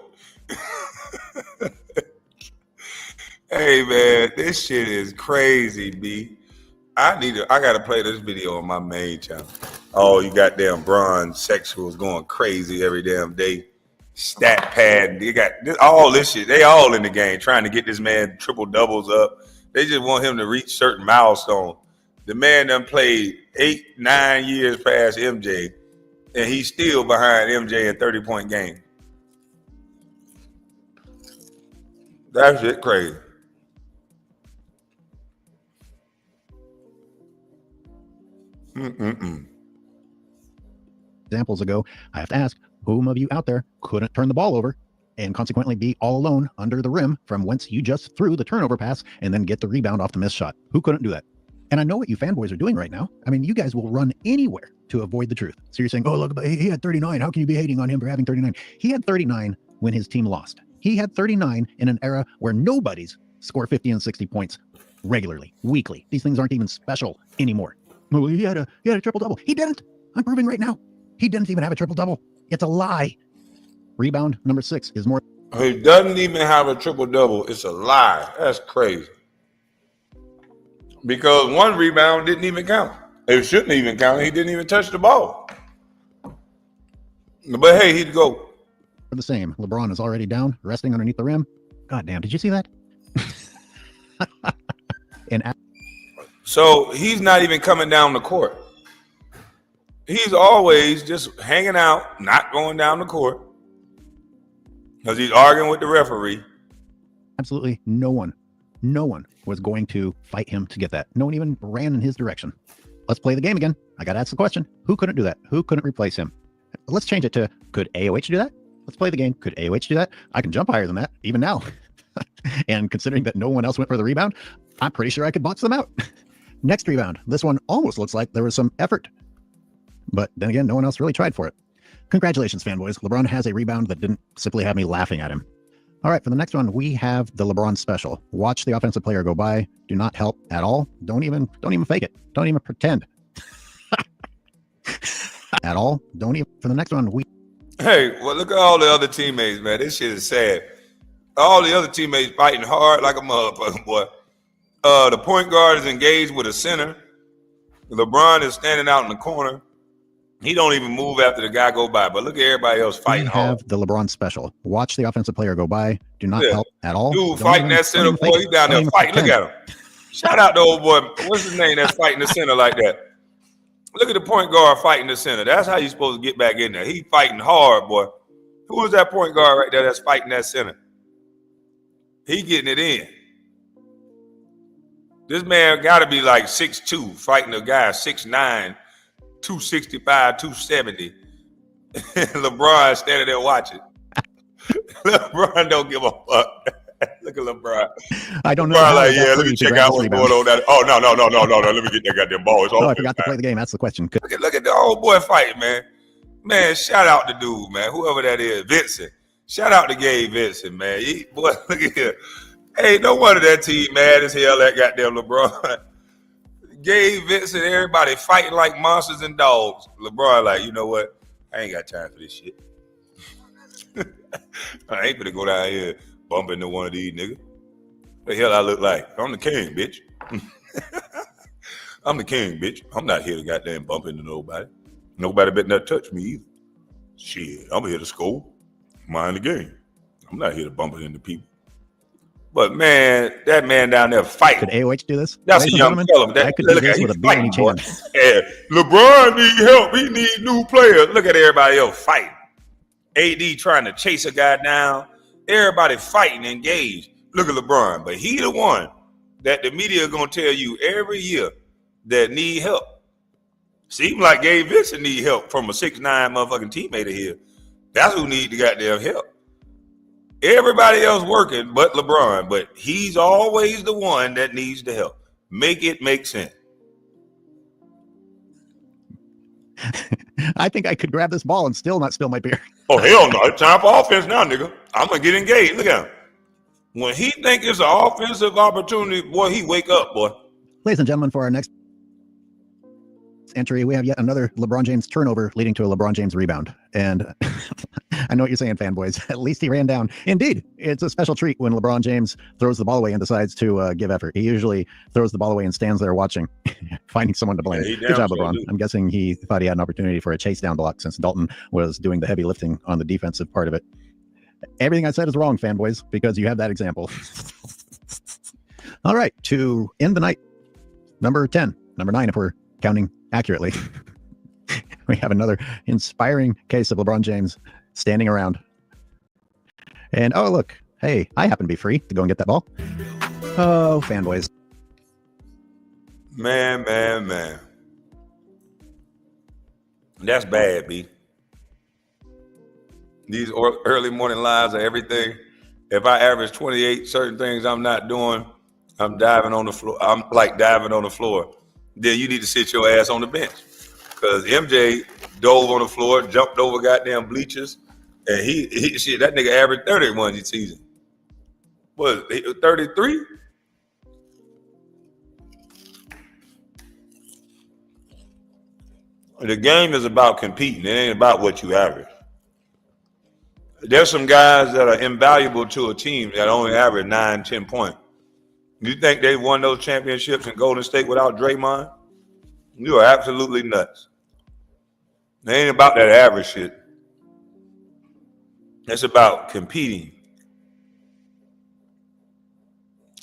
Hey man, this shit is crazy, B. I gotta play this video on my main channel. Oh, you goddamn bronze sexuals going crazy every damn day. Stat pad, they got all this shit. They all in the game trying to get this man triple doubles up. They just want him to reach certain milestones. The man done played 8-9 years past MJ, and he's still behind MJ in 30-point game. That shit crazy. Examples ago, I have to ask, whom of you out there couldn't turn the ball over and consequently be all alone under the rim from whence you just threw the turnover pass and then get the rebound off the missed shot? Who couldn't do that? And I know what you fanboys are doing right now. I mean, you guys will run anywhere to avoid the truth. So you're saying, oh, look, he had 39. How can you be hating on him for having 39? He had 39 when his team lost. He had 39 in an era where nobodies score 50 and 60 points regularly, weekly. These things aren't even special anymore. Well, he had a triple-double. He didn't. I'm proving right now. He didn't even have a triple-double. It's a lie. Rebound number 6 is more. He doesn't even have a triple-double. It's a lie. That's crazy. Because one rebound didn't even count. It shouldn't even count. He didn't even touch the ball. But hey, he'd go. The same. LeBron is already down, resting underneath the rim. God damn, did you see that? So he's not even coming down the court. He's always just hanging out, not going down the court, because he's arguing with the referee. Absolutely no one was going to fight him to get that. No one even ran in his direction. Let's play the game again. I got to ask the question. Who couldn't do that? Who couldn't replace him? Let's change it to, could AOH do that? Let's play the game. Could AOH do that? I can jump higher than that, even now. And considering that no one else went for the rebound, I'm pretty sure I could box them out. Next rebound. This one almost looks like there was some effort. But then again, no one else really tried for it. Congratulations, fanboys. LeBron has a rebound that didn't simply have me laughing at him. All right, for the next one, we have the LeBron special. Watch the offensive player go by. Do not help at all. Don't even fake it. Don't even pretend. At all. Don't even. For the next one, Hey, well, look at all the other teammates, man. This shit is sad. All the other teammates fighting hard like a motherfucker, boy. The point guard is engaged with a center. LeBron is standing out in the corner. He don't even move after the guy go by. But look at everybody else fighting hard. We have the LeBron special. Watch the offensive player go by. Do not help at all. Dude fighting that center, boy. He's down there fighting. Look at him. Shout out to old boy. What's his name that's fighting the center like that? Look at the point guard fighting the center. That's how you're supposed to get back in there. He fighting hard, boy. Who is that point guard right there that's fighting that center? He getting it in. This man got to be like 6'2", fighting a guy 6'9", 265, 270. LeBron standing there watching. LeBron don't give a fuck. Look at LeBron. I don't know. LeBron like, yeah, let me check out what's going on. Oh, no. Let me get that goddamn ball. It's I forgot to play the game. That's the question. Look at the old boy fighting, man. Man, shout out the dude, man. Whoever that is, Vincent. Shout out to Gabe Vincent, man. Boy, look at here. Hey, no wonder that team mad as hell at goddamn LeBron. Gabe Vincent, everybody fighting like monsters and dogs. LeBron like, you know what? I ain't got time for this shit. I ain't gonna go down here bump into one of these niggas. What the hell I look like? I'm the king, bitch. I'm the king, bitch. I'm not here to goddamn bump into nobody. Nobody better not touch me either. Shit, I'm here to score. Mind the game. I'm not here to bump into people. But man, that man down there fighting. Could AOH do this? That's a young fella. I could do this with a beer in each hand. Yeah. LeBron need help. He need new players. Look at everybody else fighting. AD trying to chase a guy down. Everybody fighting, engaged. Look at LeBron. But he the one that the media gonna tell you every year that need help. Seems like Gabe Vincent need help from a 6'9" motherfucking teammate of his. That's who need the goddamn help. Everybody else working but LeBron, but he's always the one that needs the help. Make it make sense. I think I could grab this ball and still not spill my beer. Oh, hell no. It's time for offense now, nigga. I'm going to get engaged. Look at him. When he think it's an offensive opportunity, boy, he wake up, boy. Ladies and gentlemen, for our next... entry, we have yet another LeBron James turnover leading to a LeBron James rebound. And I know what you're saying, fanboys. At least he ran down. Indeed, it's a special treat when LeBron James throws the ball away and decides to give effort. He usually throws the ball away and stands there watching, finding someone to blame. Yeah, Good job, LeBron. I'm guessing he thought he had an opportunity for a chase down block since Dalton was doing the heavy lifting on the defensive part of it. Everything I said is wrong, fanboys, because you have that example. All right, to end the night, number 10, number 9, if we're counting accurately. We have another inspiring case of LeBron James standing around. And oh, look, hey, I happen to be free to go and get that ball. Oh, fanboys. Man. That's bad, B. These early morning lives are everything. If I average 28, certain things I'm not doing, I'm diving on the floor. I'm like diving on the floor. Then you need to sit your ass on the bench. Because MJ dove on the floor, jumped over goddamn bleachers, and he shit, that nigga averaged 31 this season. What, 33? The game is about competing. It ain't about what you average. There's some guys that are invaluable to a team that only average 9, 10 points. You think they won those championships in Golden State without Draymond? You are absolutely nuts. It ain't about that average shit. It's about competing.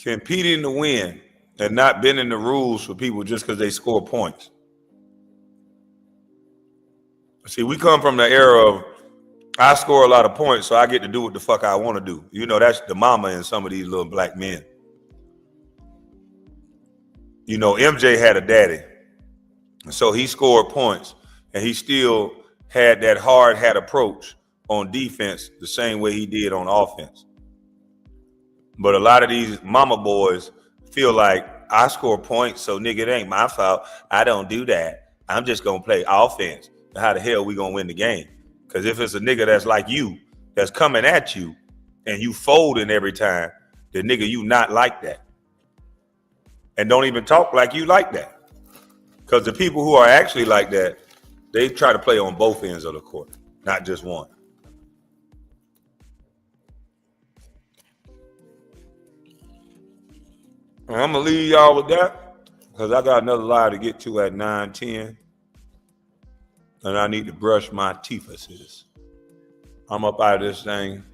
Competing to win and not bending the rules for people just because they score points. See, we come from the era of I score a lot of points, so I get to do what the fuck I want to do. You know, that's the mama in some of these little black men. You know, MJ had a daddy, so he scored points, and he still had that hard hat approach on defense the same way he did on offense. But a lot of these mama boys feel like I score points, so nigga, it ain't my fault. I don't do that. I'm just gonna play offense. How the hell we gonna win the game? Because if it's a nigga that's like you, that's coming at you, and you folding every time, then nigga, you not like that. And don't even talk like you like that. Because the people who are actually like that, they try to play on both ends of the court, not just one. And I'm going to leave y'all with that because I got another live to get to at 9:10. And I need to brush my teethuses. I'm up out of this thing.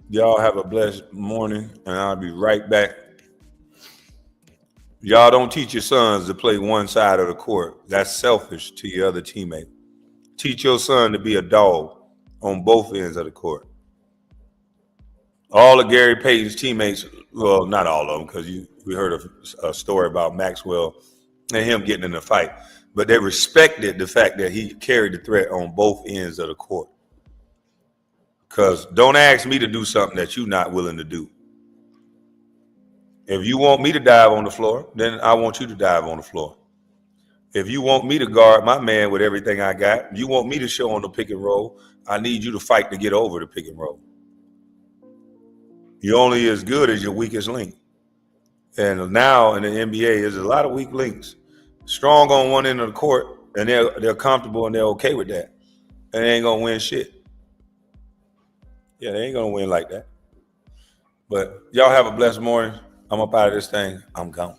Y'all have a blessed morning, and I'll be right back. Y'all don't teach your sons to play one side of the court. That's selfish to your other teammate. Teach your son to be a dog on both ends of the court. All of Gary Payton's teammates, well, not all of them, because we heard a story about Maxwell and him getting in a fight. But they respected the fact that he carried the threat on both ends of the court. Because don't ask me to do something that you're not willing to do. If you want me to dive on the floor, then I want you to dive on the floor. If you want me to guard my man with everything I got, you want me to show on the pick and roll, I need you to fight to get over the pick and roll. You're only as good as your weakest link. And now in the NBA, there's a lot of weak links. Strong on one end of the court, and they're comfortable and they're okay with that. And they ain't gonna win shit. Yeah, they ain't gonna win like that. But y'all have a blessed morning. I'm up out of this thing. I'm gone.